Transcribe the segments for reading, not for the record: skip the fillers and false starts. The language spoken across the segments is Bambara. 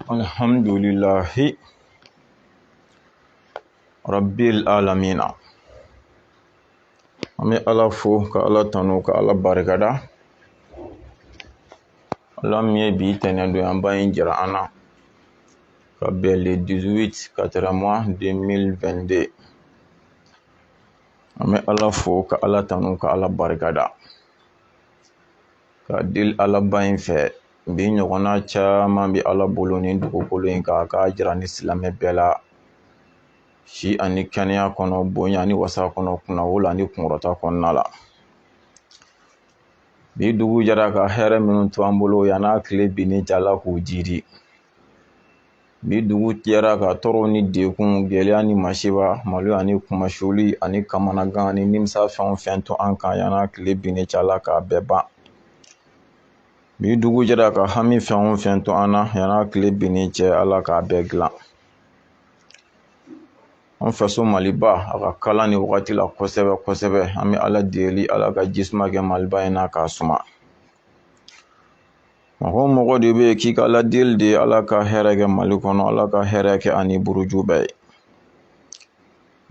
Alhamdulillahi Rabbil alamina. An bɛ Ala fo ka Ala tanu ka Ala barikada. Ala min ye bi tɛnɛndonya in jira an na ka bɛn le 18 mois 2022. An bɛ Ala fo ka Ala tanu ka Ala barikada. Ka deli Ala ba in fɛ bi ɲɔgɔnna caman bi Ala bolo ni dugukolo in kan k'a jira ni silamɛ bɛɛ la. Si ani kɛnɛya kɔnɔ, bonya ani wasa kɔnɔ, kunnawolo ani kunkɔrɔta kɔnɔna la. Bi dugu jɛra ka hɛrɛ minnu to an bolo yan'a tile binni cɛ Ala k'u jiri. Bi dugu jɛra ka tɔɔrɔ ni degun, gɛlɛya ni masiba, maloya ani kumasuli ani kamanagan ani nimisa fɛn o fɛn to an kan yan'a tile binni cɛ Ala k'a bɛɛ ban. Bi dugu jɛra ka hami fɛn o fɛn to an na yan'a tile binni cɛ Ala k'a bɛɛ dilan. An faso Maliba a ka kalan ni wagati la kosɛbɛ kosɛbɛ. An bɛ Ala deli Ala ka jisuma kɛ Maliba in na k'a suma. Mɔgɔ mɔgɔ de bɛ yen k'i ka ladeli de Ala ka hɛrɛ kɛ Mali kɔnɔ, Ala ka hɛrɛ kɛ ani buruju bɛɛ ye.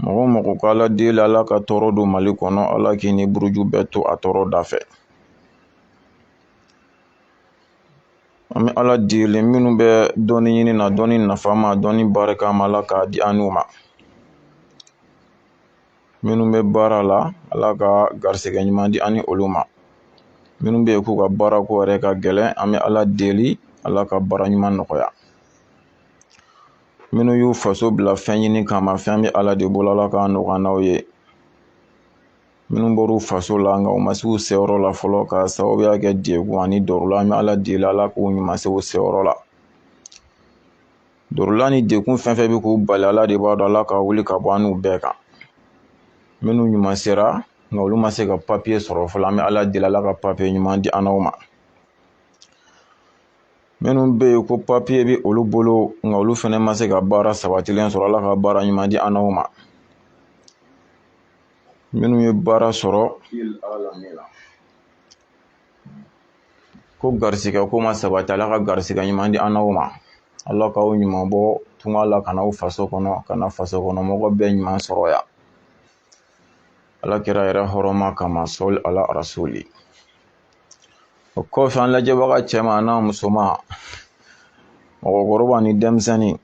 Mɔgɔ mɔgɔ ka ladeli Ala ka tɔɔrɔ don Mali kɔnɔ, Ala k'i ni buruju bɛɛ to a tɔɔrɔ da fɛ. An bɛ Ala deli minnu bɛ dɔnni ɲini na, dɔnni nafama, dɔnni barika ma, Ala k'a di an n'u ma. Minnu bɛ baara la, Ala ka garisɛgɛ ɲuman di ani olu ma. Minnu bɛ yen k'u ka baara ko yɛrɛ ka gɛlɛn, an bɛ Ala deli Ala ka baara ɲuman nɔgɔya. Minnu y'u faso bila fɛn ɲini kama, fɛn bɛ Ala de bolo, Ala k'a nɔgɔya n'aw ye. Minnu bɔr'u faso la nka u ma se u seyɔrɔ la fɔlɔ ka sababuya kɛ degun ani dɔrɔla, an bɛ Ala deli Ala k'u ɲuman se u seyɔrɔ la. Dɔrɔla ni degun fɛn fɛn bɛ k'u bali, Ala de b'a dɔn, Ala ka wuli ka bɔ an n'u bɛɛ kan. Minnu ɲuman sera nka olu ma se ka papiye sɔrɔ fɔlɔ, an bɛ Ala deli Ala ka papiye ɲuman di an n'aw ma. Minnu bɛ yen ko papiye bɛ olu bolo nka olu fana ma se ka baara sabatilen sɔrɔ, Ala ka baara ɲuman di an n'aw ma. Minnu ye baara sɔrɔ ko garisɛgɛ ko ma sabati, Ala ka garisɛgɛ ɲuman di an n'aw ma. Ala k'aw ɲuman bɔ tunga la ka n'aw faso kɔnɔ, ka na faso kɔnɔ mɔgɔ bɛɛ ɲuman sɔrɔ yan. Ala kira yɛrɛ hɔrɔma kama, sɔli ala rasuli. O kɔfɛ an lajɛbaga cɛman n'a musoman, mɔgɔkɔrɔba ni denmisɛnnin,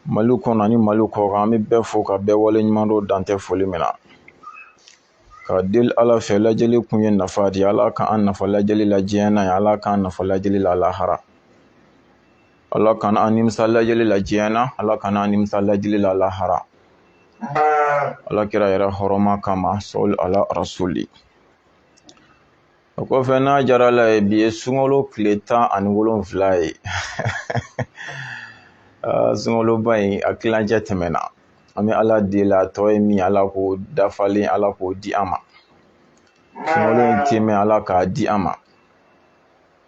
Mali kɔnɔ ni Mali kɔ kan, an bɛ bɛɛ fo ka bɛɛ wale ɲuman dɔn dan tɛ foli min na. Ka deli Ala fɛ lajɛli kun ye nafa di, Ala k'an nafa lajɛli la diɲɛ na, Ala k'an nafa lajɛli la lahara. Ala kana an nimisa lajɛli la diɲɛ na, Ala kana an nimisa lajɛli la lahara. Ala kira yɛrɛ hɔrɔma kama, sɔli ala rasuli. O kɔfɛ n'a jara la ye bi ye sunkalo tile 17 ye. Sunkaloba in a kilancɛ tɛmɛna. An bɛ Ala deli a tɔ ye min, Ala k'o dafalen, Ala k'o di an ma. Sunkalo in tɛmɛ, Ala k'a di an ma.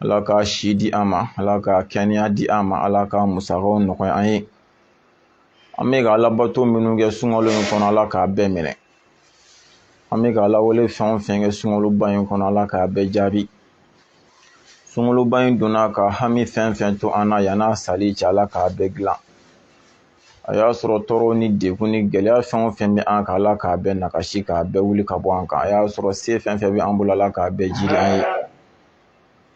Ala k'a si di an ma, Ala k'a kɛnɛya di an ma, Ala k'a musakaw nɔgɔya an ye. An bɛ ka Alabato minnu kɛ sunkalo in kɔnɔ, Ala k'a bɛɛ minɛ. An bɛ ka Alawale fɛn o fɛn kɛ sunkaloba in kɔnɔ, Ala k'a bɛɛ jaabi. Sunkaloba in donna ka hami fɛn fɛn to an na yan'a sali cɛ, Ala k'a bɛɛ dilan. A y'a sɔrɔ tɔɔrɔ ni degun ni gɛlɛya fɛn o fɛn bɛ an kan, Ala k'a bɛɛ nakasi, k'a bɛɛ wuli ka bɔ an kan. A y'a sɔrɔ se fɛn fɛn bɛ an bolo, Ala k'a bɛɛ jiri an ye.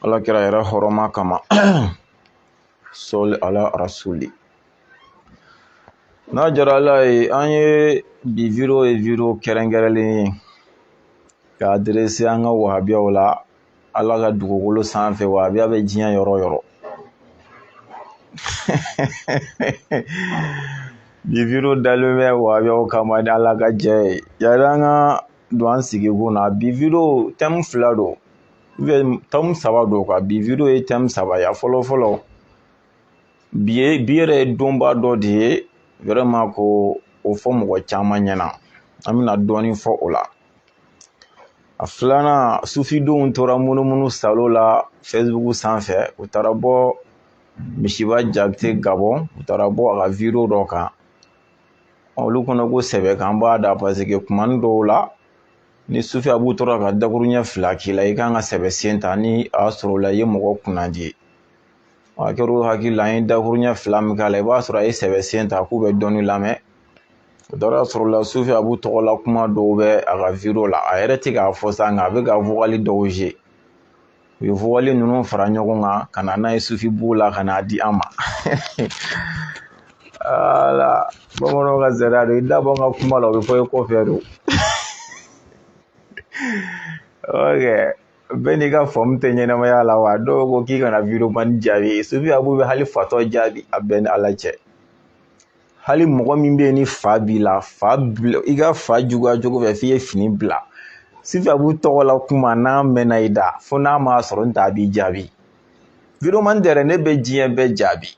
Ala kira yɛrɛ hɔrɔma kama, sɔli ala rasuli. N'a jara Ala ye, an ye bi video ye video kɛrɛnkɛrɛnlen ye k'a adressé an ka wahabiyaw la, Ala ka dugukolo sanfɛ, wahabiya bɛ diɲɛ yɔrɔ o yɔrɔ. Bi video dalen bɛ wahabiyaw kama ni Ala ka jɛ ye. Yani an ka don an sigi kun na bi video thème 2 don thème 3 don quoi bi video ye thème 3 ya fɔlɔ bi yɛrɛ ye donba dɔ de ye vraiment ko o fɔ mɔgɔ caman ɲɛna an bɛna dɔɔni fɔ o la a filanan sufidenw tora munumunu salo la Facebook sanfɛ u taara bɔ Misiba Jakite Gabon u taara bɔ a ka video dɔ kan olu kɔnɔ ko sɛbɛ kan b'a da parce que kumani dɔw la ni sufi abu tora ka dakuruɲɛ 2 k'i la i kan ka sɛbɛ sen ta ni a sɔrɔ la i ye mɔgɔ kunnadi ye a kɛra hakili la an ye dakuruɲɛ 2 min k'a la i b'a sɔrɔ a ye sɛbɛ sen ta k'u bɛ dɔɔni lamɛn o dara sɔrɔ la sufi abu tɔgɔla kuma dɔw bɛ a ka video la a yɛrɛ tɛ k'a fɔ sa nka a bɛ ka vocal dɔw je u ye vocal ninnu fara ɲɔgɔn kan ka na n'a ye sufi bu la ka n'a di an ma ala bamananw ka zariya don i da bɔ n ka kuma la o bɛ fɔ i kɔfɛ don ok bɛɛ n'i ka faamu tɛ ɲɛnamaya la wa dɔw ko k'i kana video mani jaabi sufi abu bɛ hali fatɔ jaabi a bɛɛ ni ala cɛ hali mɔgɔ min bɛ yen ni fa b'i la i ka fa juguya cogo fɛ f'i ye fini bila sufi abu tɔgɔ la kuma n'a mɛnna i da fo n'a ma sɔrɔ n t'a b'i jaabi video mani tɛ dɛ ne bɛ diɲɛ bɛɛ jaabi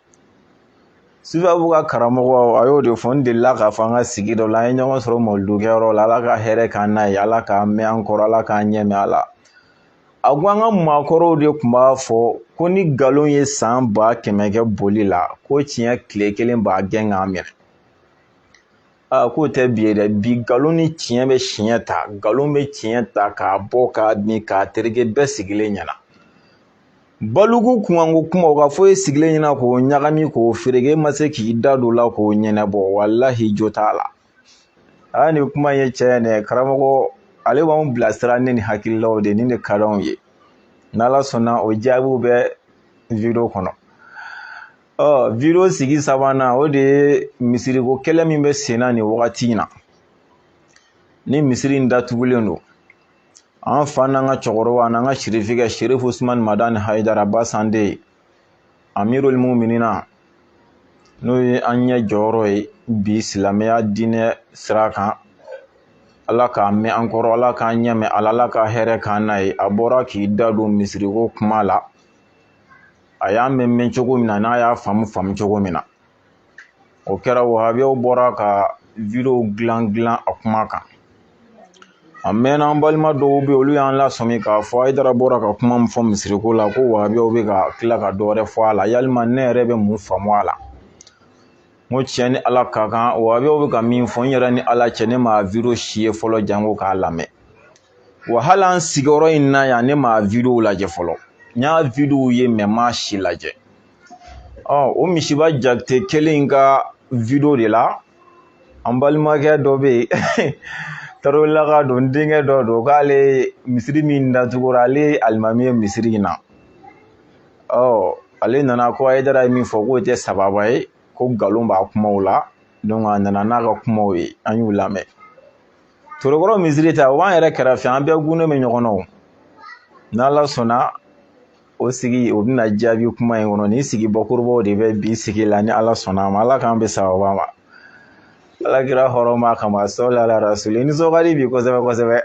sufi abu ka karamɔgɔ a y'o de fɔ n delila k'a fɔ an ka sigi dɔ la an ye ɲɔgɔn sɔrɔ mɔlidukɛyɔrɔ la ala ka hɛrɛ k'an n'a ye ala k'a mɛn an kɔrɔ ala k'an ɲɛ mɛn a la a ko an ka maakɔrɔw de tun b'a fɔ ko ni nkalon ye san 100 kɛ boli la ko tiɲɛ tile 1 b'a gɛn k'a minɛ k'o tɛ bi ye dɛ bi nkalon ni tiɲɛ bɛ siɲɛ ta nkalon bɛ tiɲɛ ta k'a bɔ k'a bin k'a tereke bɛɛ sigilen ɲɛna baluku kunkanko kuma o ka fɔ e sigilen ɲɛna k'o ɲagami k'o fereke e ma se k'i da don la k'o ɲɛnabɔ walahi jo t'a la nin kuma ye tiɲɛ dɛ karamɔgɔ ale b'anw bilasira ne ni hakililaw de nin de ka d'anw ye n'ala sɔnna o jaabiw bɛ video kɔnɔ video sigi 3nan o de ye misiriko kɛlɛ min bɛ sen na nin wagati in na ni misiri in datugulen don an fa n'an ka cɛkɔrɔba n'an ka sirifikɛ Sherifu Usman Madani Hayidara Basande Amirul Muminina n'o ye an ɲɛ jɔyɔrɔ ye bi silamɛya diinɛ sira kan ala k'a mɛn an kɔrɔ ala k'an ɲɛ mɛn ala ka hɛrɛ k'an n'a ye a bɔra k'i da don misiriko kuma la a y'a mɛn cogo min na n'a y'a faamu cogo min na o kɛra wahabiyaw bɔra ka video dilan a kuma kan a mɛnna an balima dɔw bɛ olu y'an lasɔmi k'a fɔ Hayidara bɔra ka kuma min fɔ misiriko la ko wahabiyaw bɛ ka tila ka dɔ wɛrɛ fɔ a la yalima ne yɛrɛ bɛ mun faamu a la n ko tiɲɛ ni ala ka kan wahabiyaw bɛ ka min fɔ n yɛrɛ ni ala cɛ ne ma video si ye fɔlɔ janko k'a lamɛn wa hali an sigiyɔrɔ in na yan ne ma video lajɛ fɔlɔ n y'a video ye mɛ ma si lajɛ o Misiba Jakite kelen ka video de la an balimakɛ dɔ bɛ yen tarola ka don denkɛ dɔ don k'ale misiri min datugura ale ye alimami ye misiri in na ale nana ko Hayidara ye min fɔ k'o tɛ sababa ye ko nkalon b'a kumaw la donc a nana n'a ka kumaw ye an y'u lamɛn torokɔrɔ misiri ta o b'an yɛrɛ kɛrɛfɛ an bɛɛ gunnen bɛ ɲɔgɔn na o n'ala sɔnna o sigi o bɛna jaabi kuma in kɔnɔ nin sigi bakurubaw de bɛ bi sigi la ni ala sɔnna a ma ala k'an bɛ sababa ma ala kira hɔrɔma kama sɔli ala rasuli nisɔnkadi bi kosɛbɛ kosɛbɛ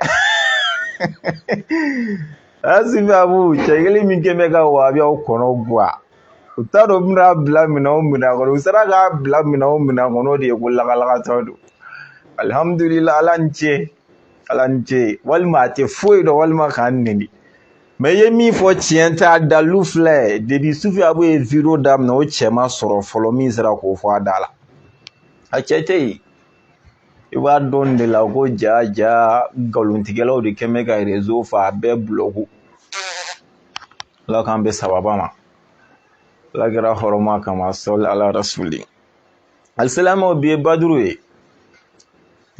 Sufi Abu cɛ kelen min kɛ bɛ ka wahabiyaw kɔnɔ guwa u t'a dɔn u bɛna bila minɛn o minɛn kɔnɔ u sera k'a bila minɛn o minɛn kɔnɔ o de ye ko lagalakatɔ don alhamdulillah ala ni ce walima a tɛ foyi dɔn walima k'an neni mɛ i ye min fɔ tiɲɛ tɛ a dalu filɛ depuis Sufi Abu ye video daminɛ o cɛ ma sɔrɔ fɔlɔ min sera k'o fɔ a da la a cɛ tɛ yen i b'a dɔn de la ko ja nkalontigɛlaw de kɛn bɛ ka réseau fa a bɛɛ bloqué ala k'an bɛ sababa ma ala kɛra hɔrɔma kama sɔli ala rasuli alisilamɛw bi ye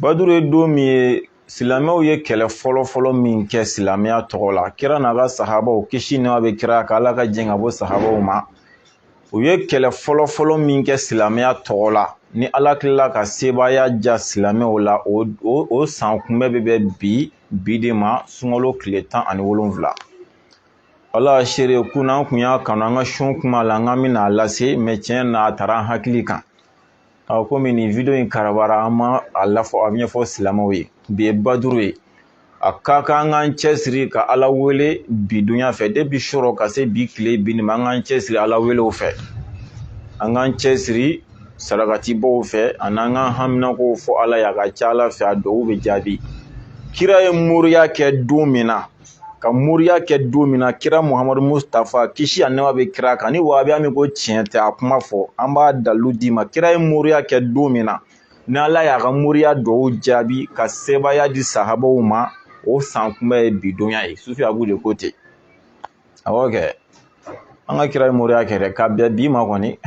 baduru ye don min ye silamɛw ye kɛlɛ fɔlɔ min kɛ silamɛya tɔgɔ la kira n'a ka sahabaw kisi nɛma bɛ kira kan ala ka jɛn ka bɔ sahabaw ma u ye kɛlɛ fɔlɔ min kɛ silamɛya tɔgɔ la ni ala tilala ka sebaya ja silamɛw la o san kunbɛ bɛ bi de ma sunkalo tile 17 ala sere kunna kun y'a kanu an ka sun kuma la an ka bɛna lase mɛ tiɲɛ na a taara an hakili kan komi nin video in karabara an ma a ɲɛfɔ silamɛw ye bi ye baduru ye a ka kan an k'an cɛsiri ka Ala wele bi dunya fɛ depuis sɔrɔ ka se bi tile bi ma an k'an cɛsiri Ala welew fɛ an k'an cɛsiri sarakatibaw fɛ ani an k'an haminakow fɔ Ala ye a ka ca Ala fɛ a duwawu bɛ jaabi kira ye moriya kɛ don min na ka moriya kɛ don min na kira Muhamadu Mustafa kisi ani nɛɛma bɛ kira kan ni wahabiya min ko tiɲɛ tɛ a kuma fɔ an b'a dalilu d'i ma kira ye moriya kɛ don min na ni Ala y'a ka moriya duwawu jaabi ka sebaya di sahabaw ma o san kunbɛ ye bi donya ye Sufi Abu de ko ten awɔ kɛ an ka kira ye moriya kɛ dɛ ka bɛn bi ma kɔni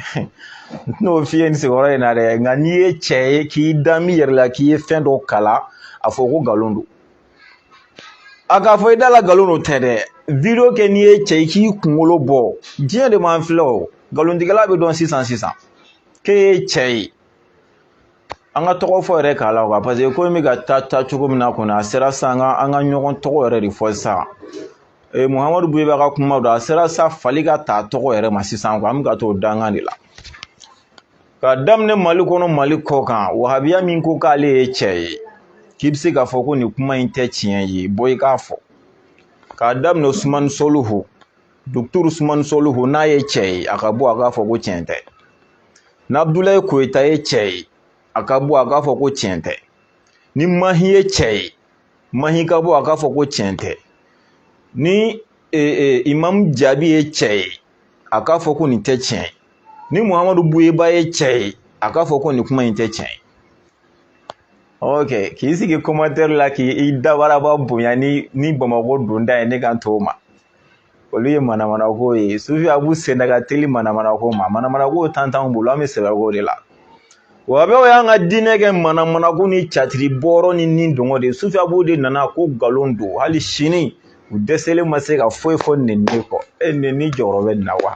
n'o f'i ye nin sigiyɔrɔ in na dɛ nka n'i ye cɛ ye k'i da min yɛrɛ la k'i ye fɛn dɔ kala a fɔ ko nkalon don a k'a fɔ i da la nkalon don tɛ dɛ video kɛ n'i ye cɛ ye k'i kunkolo bɔ diɲɛ de m'an filɛ o nkalontigɛla bɛ dɔn sisan k'e ye cɛ ye an ka tɔgɔ fɔ yɛrɛ k'a la quoi parce que ko in bɛ ka taa cogo min na kɔni a sera sa an ka ɲɔgɔn tɔgɔ yɛrɛ de fɔ sisan Muhamadu Buyiba ka kuma don a sera sa fali ka taa tɔgɔ yɛrɛ ma sisan quoi an bɛ ka t'o dangan de la ka daminɛ Mali kɔnɔ Mali kɔ kan wahabiya min ko k'ale ye cɛ ye k'i bɛ se k'a fɔ ko nin kuma in tɛ tiɲɛ ye bɔ i k'a fɔ k'a daminɛ Usumani Soluhu Docteur Usumani Soluhu n'a ye cɛ ye a ka bɔ a k'a fɔ ko tiɲɛ tɛ ni Abdulaye Koyita ye cɛ ye a ka bɔ a k'a fɔ ko tiɲɛ tɛ ni Mahi ye cɛ ye Mahi ka bɔ a k'a fɔ ko tiɲɛ tɛ ni Imam Jabi ye cɛ ye a k'a fɔ ko nin tɛ tiɲɛ ye ni Muhamadu Buyiba ye cɛ ye a k'a fɔ ko nin kuma in tɛ tiɲɛ ye ok k'i sigi commentaire la k'i dabaraba bonya ni Bamakɔ donda ye ne kan t'o ma olu ye manamanako ye Sufi Abu sen ka teli manamanako ma manamanako tan t'anw bolo an bɛ sɛbɛ o de la wahabiyaw y'an ka diinɛ kɛ manamanako ni catiri bɔrɔ ni nin dɔngɔ de Sufi Abu de nana ko nkalon don hali sini u dɛsɛlen ma se ka foyi fɔ nɛnini kɔ nɛnini jɔyɔrɔ bɛ nin na wa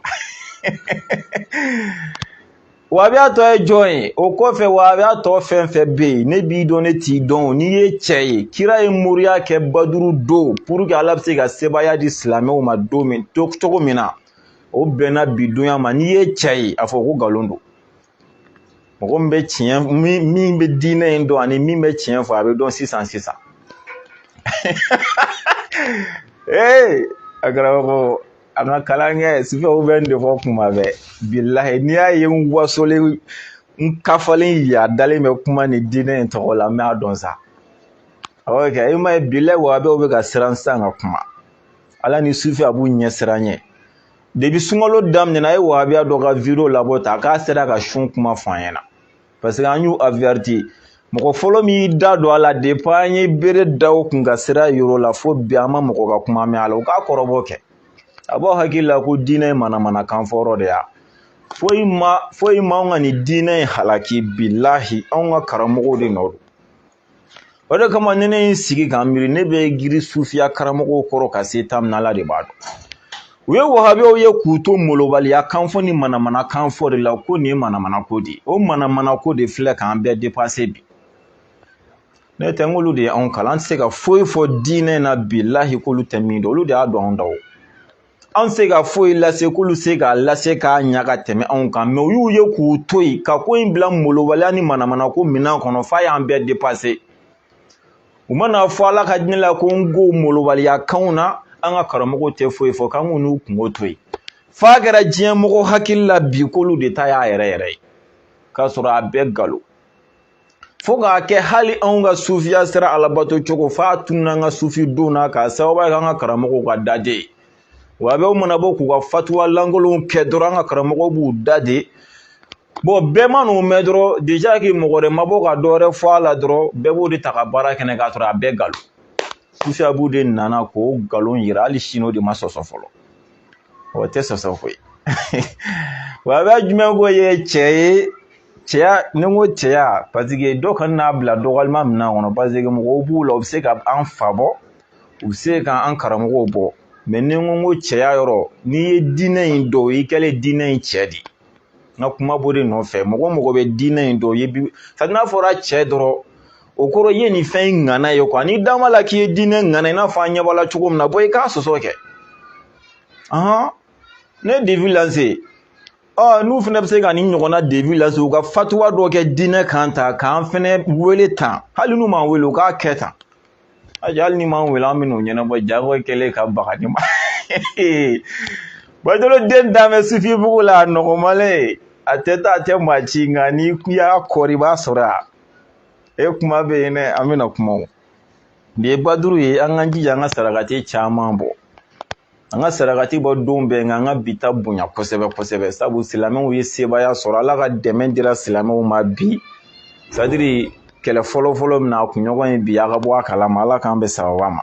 wahabiya tɔ ye jɔn ye o kɔfɛ wahabiya tɔ fɛn fɛn bɛ yen ne b'i dɔn ne t'i dɔn n'i ye cɛ ye kira ye moriya kɛ baduru don pour que Ala bɛ se ka sebaya di silamɛw ma don min cogo min na o bɛnna bi donya ma n'i ye cɛ ye a fɔ ko nkalon don mɔgɔ min bɛ tiɲɛ min bɛ diinɛ in dɔn ani min bɛ tiɲɛ fɔ a bɛ dɔn sisan a kɛra ko an ka kalan kɛ Sufiyaw bɛ nin de fɔ kuma bɛɛ bilahi n'i y'a ye n wasolen n kafalen a dalen bɛ kuma ni diinɛ in tɔgɔ la n b'a dɔn sa awɔ kɛ i ma ye bilahi wahabiyaw bɛ ka siran sisan ka kuma Ala ni Sufi Abu ɲɛ siran ɲɛ depuis sunkalo daminɛna a ye wahabiya dɔ ka video labɔ ta k'a sera ka sun kuma fɔ an ɲɛna parce que an y'u averti mɔgɔ fɔlɔ min y'i da don a la depuis an ye bere da o kun ka sira yɔrɔ la fo bi an ma mɔgɔ ka kuma mɛn a la o k'a kɔrɔbɔ kɛ a b'aw hakili la ko diinɛ ye manamanakan fɔyɔrɔ de ya foyi ma anw ka nin diinɛ in halaki bilahi anw ka karamɔgɔw de nɔ don o de kama ne ye n sigi k'an miiri ne bɛ giri sufiya karamɔgɔw kɔrɔ ka se ta min na Ala de b'a dɔn u ye wahabiyaw ye k'u to molobaliya kan fɔ ni manamanakan fɔ de la ko nin ye manamanako de ye o manamanako de filɛ k'an bɛɛ dépassé bi ne tɛ n k'olu de ye anw kalan an tɛ se ka foyi fɔ diinɛ in na bilahi k'olu tɛ min dɔn olu de y'a dɔn anw da o an tɛ se ka foyi lase k'olu se k'a lase k'a ɲa ka tɛmɛ anw kan mɛ u y'u ye k'u to yen ka ko in bila molobaliya ni manamanako minɛn kɔnɔ f'a y'an bɛɛ dépassé u mana fɔ Ala ka diinɛ la ko n ko molobaliyakanw na an ka karamɔgɔw tɛ foyi fɔ k'an k'u n'u kungo to yen f'a kɛra diɲɛ mɔgɔ hakili la bi k'olu de ta y'a yɛrɛ ye k'a sɔrɔ a bɛɛ nkalon fo k'a kɛ hali anw ka sufiya sera alabato cogo f'a tununa an ka sufi don na k'a sababu kɛ an ka karamɔgɔw ka daden wahabiyaw mana bɔ k'u ka fatuwa lankolonw kɛ dɔrɔn an ka karamɔgɔw b'u daden bon bɛɛ ma n'o mɛn dɔrɔn déjà que mɔgɔ wɛrɛ ma bɔ ka dɔ wɛrɛ fɔ a la dɔrɔn bɛɛ b'o de ta ka baara kɛnɛ k'a sɔrɔ a bɛɛ nkalon Sufi Abu de nana k'o nkalon yira hali sini o de ma sɔsɔ fɔlɔ o tɛ sɔsɔ koyi wahabiya jumɛn ko ye cɛ ye cɛya ni n ko cɛya parce que dɔ kana n'a bila dɔgɔlima minɛn kɔnɔ parce que mɔgɔw b'u la u bɛ se ka an fa bɔ u bɛ se ka an karamɔgɔw bɔ mais ni n ko cɛya yɔrɔ n'i ye diinɛ in dɔn i kɛlen diinɛ in cɛ de n ka kuma b'o de nɔfɛ mɔgɔ mɔgɔ bɛ diinɛ in dɔn i ye bi sadi n'a fɔra cɛ dɔrɔn o kɔrɔ i ye nin fɛn in ŋana ye quoi n'i da ma la k'i ye diinɛ ŋana i n'a fɔ an ɲɛ b'a la cogo min na bɔ i k'a sɔsɔ kɛ ne devi lase n'u fana bɛ se ka nin ɲɔgɔnna devi lase u ka fatuwa dɔ kɛ diinɛ kan ta k'an fana wele tan hali n'u m'an wele u k'a kɛ tan ajal ni man wela min o nyana bo jago kele ka bagani ma badolo den dame sufi bugula normale ateta ate machinga ni kuya kori ba sora e kuma be ne amina kuma de baduru ye an ganji janga saragati chama bo an saragati bo dombe nga bita bunya kosebe sabu silamɛw ye sebaya sɔrɔ ala ka dɛmɛ dira silamɛw ma bi sadiri kɛlɛ fɔlɔ mina kunɲɔgɔn ye bi a ka bɔ a kalama ala k'an bɛ sababa ma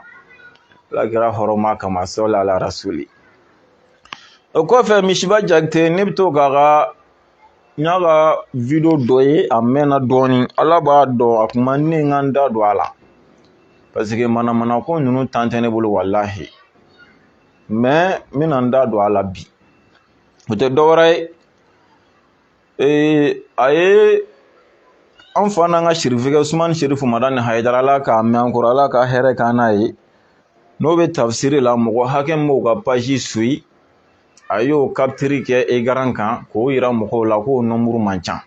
ala kɛra hɔrɔma kama sɔla ala rasuli o kɔfɛ misiba jakite ne bɛ to k'a ka video dɔ ye a mɛnna dɔɔni ala b'a dɔn a kuma ne ka n da don a la parce que manamana ko ninnu tan tɛ ne bolo walahi mais n bɛna n da don a la bi o tɛ dɔwɛrɛ ye a ye an fa n'an ka sirifikɛ Usumani Sherifu Madani Hayidara ala k'a mɛn an kɔrɔ ala ka hɛrɛ k'an n'a ye n'o bɛ tafsiri la mɔgɔ hakɛ min b'o ka page suit a y'o capture kɛ écran kan k'o yira mɔgɔw la k'o nombre man ca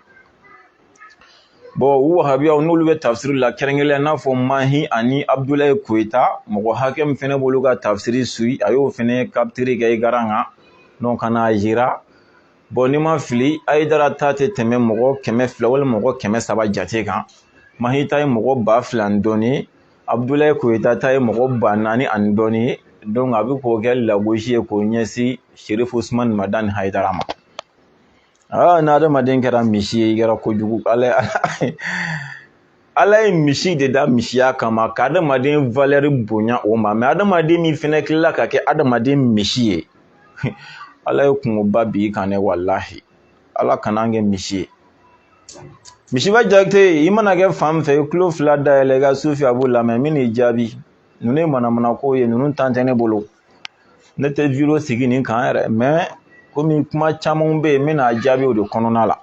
bon u wahabiyaw n'olu bɛ tafsiri la kɛrɛnkɛrɛnnen i n'a fɔ Mahi ani Abdulayi Koyita mɔgɔ hakɛ min fɛnɛ b'olu ka tafsiri suit a y'o fɛnɛ capture kɛ écran kan donc ka n'a yira bon ni ma fili Hayidara ta tɛ tɛmɛ mɔgɔ 200 walima mɔgɔ 300 jate kan Mahi ta ye mɔgɔ 2000 ani dɔɔni Abdulayi Koyita ta ye mɔgɔ 4000 ani dɔɔni donc a bɛ k'o kɛ lagosi ye k'o ɲɛsin Sherifu Usumani Madani Hayidara ma n'adamaden kɛra misi ye i kɛra kojugu ala ye misi de da misiya kama ka adamaden valeur bonya o ma mais adamaden min fɛnɛ tilala ka kɛ adamaden misi ye ala ye kungoba bi kan ne wallahi ala kana kɛ misi ye misiba jakite i mana kɛ fan fɛ i tulo 2 dayɛlɛ i ka sufi a b'o lamɛn min n'i jaabi ninnu ye manamana ko ye ninnu tan tɛ ne bolo ne tɛ video sigi nin kan yɛrɛ mais komi kuma caman bɛ yen n bɛna jaabi o de kɔnɔna la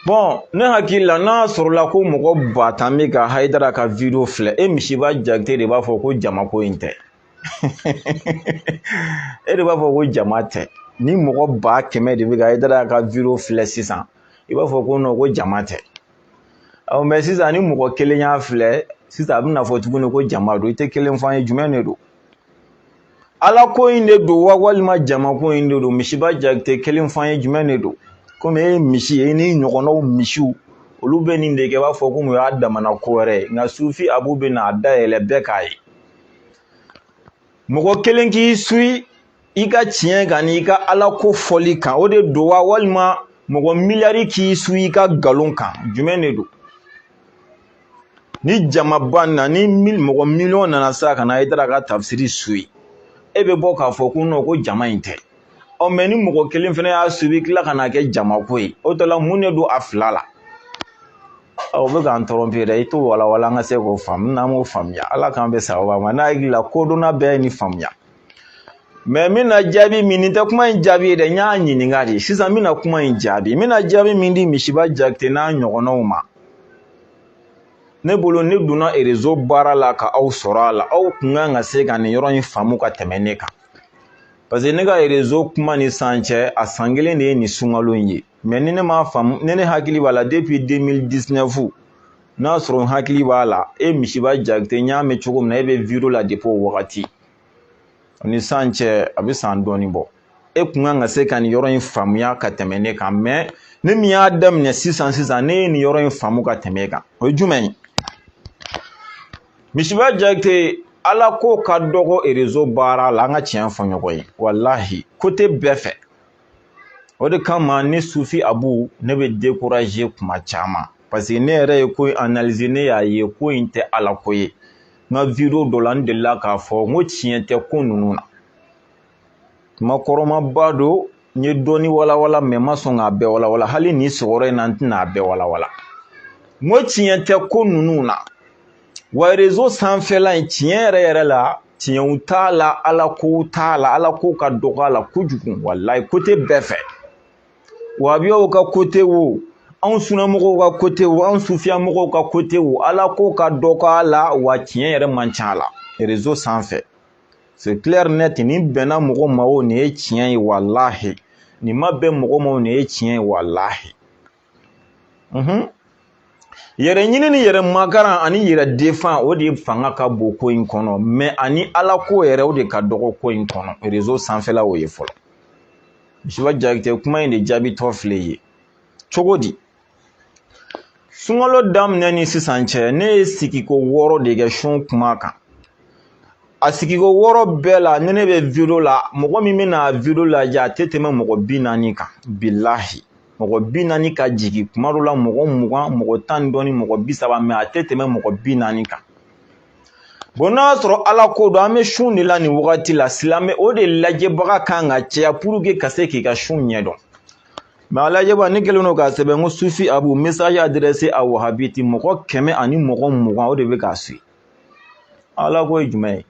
bon ne hakili la n'a sɔrɔla ko mɔgɔ 1000 bɛ ka Hayidara ka video filɛ e misiba jakite de b'a fɔ ko jama ko in tɛ e de b'a fɔ ko jama tɛ ni mɔgɔ 100 de bɛ ka Hayidara ka video filɛ sisan i b'a fɔ ko non ko jama tɛ mais sisan ni mɔgɔ 1 y'a filɛ sisan a bɛna fɔ tuguni ko jama don i tɛ kelen fɔ an ye jumɛn de don ala ko in de don wa walima jama ko in de don misiba jakite kelen fɔ an ye jumɛn de don komi e ye misi ye ni ɲɔgɔnnaw misiw olu bɛ nin de kɛ b'a fɔ ko o y'a damana ko wɛrɛ ye nka sufi abu bɛ n'a dayɛlɛ bɛɛ k'a ye mɔgɔ kelen k'i suit i ka tiɲɛ kan n'i ka ala ko fɔli kan o de don wa walima mɔgɔ miliyari k'i suit i ka nkalon kan jumɛn de don ni jamaba na ni mɔgɔ miliyɔn nana sa ka na Hayidara ka tafsiri suit e bɛ bɔ k'a fɔ ko non ko jama in tɛ mais ni mɔgɔ kelen fɛnɛ y'a suit tila ka na kɛ jama ko ye o tɔ la mun de don a fila la o bɛ k'an tɔrɔ dɛ i t'o walawala an ka se k'o faamu n'an m'o faamuya ala k'an bɛ sababa ma n'a hakili la kodɔnna bɛɛ ye nin faamuya mais n bɛna jaabi min nin tɛ kuma in jaabi ye dɛ n y'a ɲininka de sisan n bɛna kuma in jaabi n bɛna jaabi min di misiba jakite n'a ɲɔgɔnnaw ma ne bolo ne donna réseau baara la ka aw sɔrɔ a la aw kun kan ka se ka nin yɔrɔ in faamu ka tɛmɛ ne kan parce que ne ka réseau kuma ni san cɛ a san kelen de ye nin sunkalo in ye mais ni ne m'a faamu ni ne hakili b'a la depuis 2019 n'a sɔrɔ n hakili b'a la e misiba jakite n y'a mɛn cogo min na e bɛ video la depuis o wagati ni san cɛ a bɛ san dɔɔni bɔ e kun kan ka se ka nin yɔrɔ in faamuya ka tɛmɛ ne kan mais ne min y'a daminɛ sisan ne ye nin yɔrɔ in faamu ka tɛmɛ e kan o ye jumɛn ye misiba jakite ala ko ka dɔgɔ réseau baara la an ka tiɲɛ fɔ ɲɔgɔn ye wallahi côté bɛɛ fɛ o de kama ne sufi abu ne bɛ décourager kuma caman parce que ne yɛrɛ ye ko in analyser ne y'a ye ko in tɛ ala ko ye n ka video dɔ la n delila k'a fɔ n ko tiɲɛ tɛ ko ninnu na kuma kɔrɔmaba don n ye dɔɔni walawala mais n ma sɔn k'a bɛɛ walawala hali nin sɔgɔrɔ in na n tɛna a bɛɛ walawala n ko tiɲɛ tɛ ko ninnu na wa réseau sanfɛla in tiɲɛ yɛrɛ la tiɲɛw t'a la ala ko t'a la ala ko ka dɔgɔ a la kojugu wallahi côté bɛɛ fɛ wahabiyaw ka côté wo anw sunnamɔgɔw ka côté wo anw sufiyamɔgɔw ka côté wo ala ko ka dɔgɔ a la wa tiɲɛ yɛrɛ man ca a la réseau sanfɛ c'est clair net ni bɛnna mɔgɔ ma o nin ye tiɲɛ ye wallahi nin ma bɛn mɔgɔ ma o nin ye tiɲɛ ye wallahi yɛrɛ ɲini ni yɛrɛ makaran ani yɛrɛ defan o de fanga ka bon ko in kɔnɔ mais ani ala ko yɛrɛ o de ka dɔgɔ ko in kɔnɔ réseau sanfɛla o ye fɔlɔ Misiba Jakite kuma in de jaabitɔ filɛ ye cogo di sunkalo daminɛ ni sisan cɛ ne ye sigiko 6 de kɛ sun kuma kan a sigiko 6 bɛɛ la ne bɛ video la mɔgɔ min bɛna video lajɛ a tɛ tɛmɛ mɔgɔ 40 kan bilahi mɔgɔ 40 ka jigin kuma dɔ la mɔgɔ 20 mɔgɔ 10 dɔɔni mɔgɔ 30 mais a tɛ tɛmɛ mɔgɔ 40 kan bon n'a sɔrɔ ala ko don an bɛ sun de la nin wagati la silamɛ o de lajɛbaga kan ka caya pour que ka se k'i ka sun ɲɛdɔn mais a lajɛba ne kɛlen don k'a sɛbɛn ko Sufi Abu message adressé à Wahabiti mɔgɔ 100 ani mɔgɔ 20 o de bɛ k'a suit ala ko ye jumɛn ye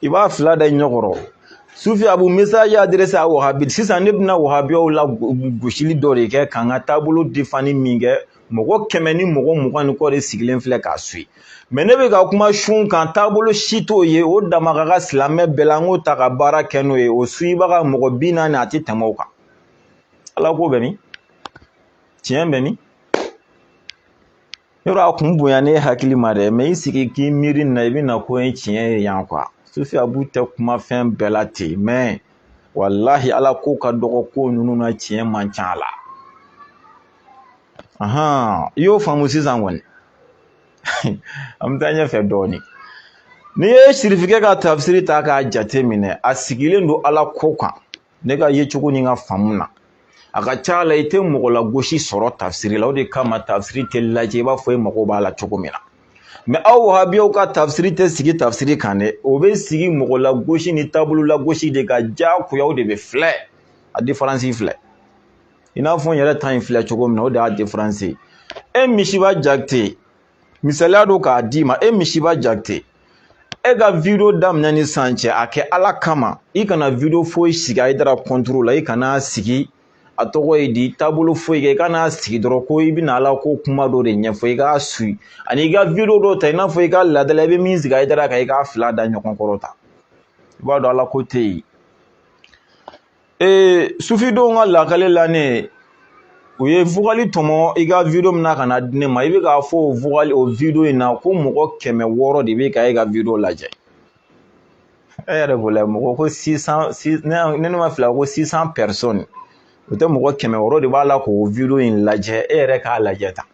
i b'a fila da ɲɔgɔrɔ Sufi Abu message adressé à Wahabiti sisan ne bɛna Wahabiyaw la gosili dɔ de kɛ k'an ka taabolo defani min kɛ mɔgɔ 100 ni mɔgɔ 20 ni kɔ de sigilen filɛ k'a suit mais ne bɛ ka kuma sun kan taabolo si t'o ye o dama ka silamɛ bɛɛ la n k'o ta ka baara kɛ n'o ye o suibaga mɔgɔ 40 a tɛ tɛmɛ o kan ala ko bɛ min tiɲɛ bɛ min yɔrɔ a kun bonya ne hakili ma dɛ mais i sigi k'i miiri na i bɛna ko ye tiɲɛ ye yan quoi Sufi Abu tɛ kuma fɛn bɛɛ la ten mais wallahi ala ko ka dɔgɔ ko ninnu na tiɲɛ man ca a la i y'o faamu sisan kɔni an bɛ taa ɲɛfɛ dɔɔni n'i ye sirifikɛ ka tafsiri ta k'a jate minɛ a sigilen don ala ko kan ne ka ye cogo ni ka faamu na a ka ca la i tɛ mɔgɔ la gosi sɔrɔ tafsiri la o de kama tafsiri tɛ lajɛ i b'a fɔ i mago b'a la cogo min na mais aw wahabiyaw ka tafsiri tɛ sigi tafsiri kan dɛ o bɛ sigi mɔgɔ la gosi ni taabolo la gosi de ka diyagoyaw de bɛ filɛ a différence filɛ i n'a fɔ n yɛrɛ ta in filɛ cogo min na o de y'a différence ye e Misiba Jakite misaliya dɔ k'a d'i ma e Misiba Jakite e ka video daminɛ ni sisan cɛ a kɛ ala kama i kana video foyi sigi Hayidara contrôle la i kana sigi a tɔgɔ ye di taabolo foyi kɛ i kana sigi dɔrɔn ko i bɛna ala ko kuma dɔ de ɲɛfɔ i k'a suit ani i ka video dɔ ta i n'a fɔ i ka ladala i bɛ min sigi Hayidara kan i k'a fila da ɲɔgɔn kɔrɔ ta i b'a dɔn ala ko tɛ yen sufidenw ka lakale la ne u ye vogali tɔmɔ i ka video min na ka na di ne ma i bɛ k'a fɔ o vogali o video in na ko mɔgɔ 600 de bɛ ka e ka video lajɛ e yɛrɛ bolo mɔgɔ ko 600 ne ma fila ko 600 personnes o tɛ mɔgɔ 600 de b'a la k'o video in lajɛ e yɛrɛ k'a lajɛ tan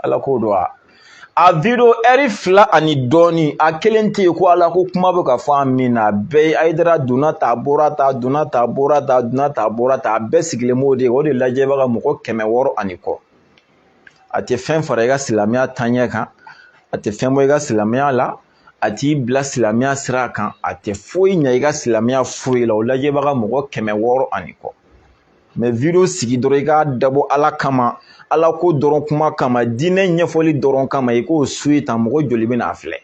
ala k'o dɔn a video heure 2 ani dɔɔni a kelen tɛ yen ko ala ko kuma bɛ ka fɔ a min na a bɛɛ ye Hayidara donna ta bɔra ta donna ta bɔra ta donna ta bɔra ta a bɛɛ sigilen b'o de o de lajɛbaga mɔgɔ 600 ani kɔ a tɛ fɛn fara i ka silamɛya taɲɛ kan a tɛ fɛn bɔ i ka silamɛya la a t'i bila silamɛya sira kan a tɛ foyi ɲɛ i ka silamɛya foyi la o lajɛbaga mɔgɔ 600 ani kɔ mais video sigi dɔrɔn i k'a dabɔ ala kama ala ko dɔrɔn kuma kama diinɛ ɲɛfɔli dɔrɔn kama i k'o suit tan mɔgɔ joli bɛna filɛ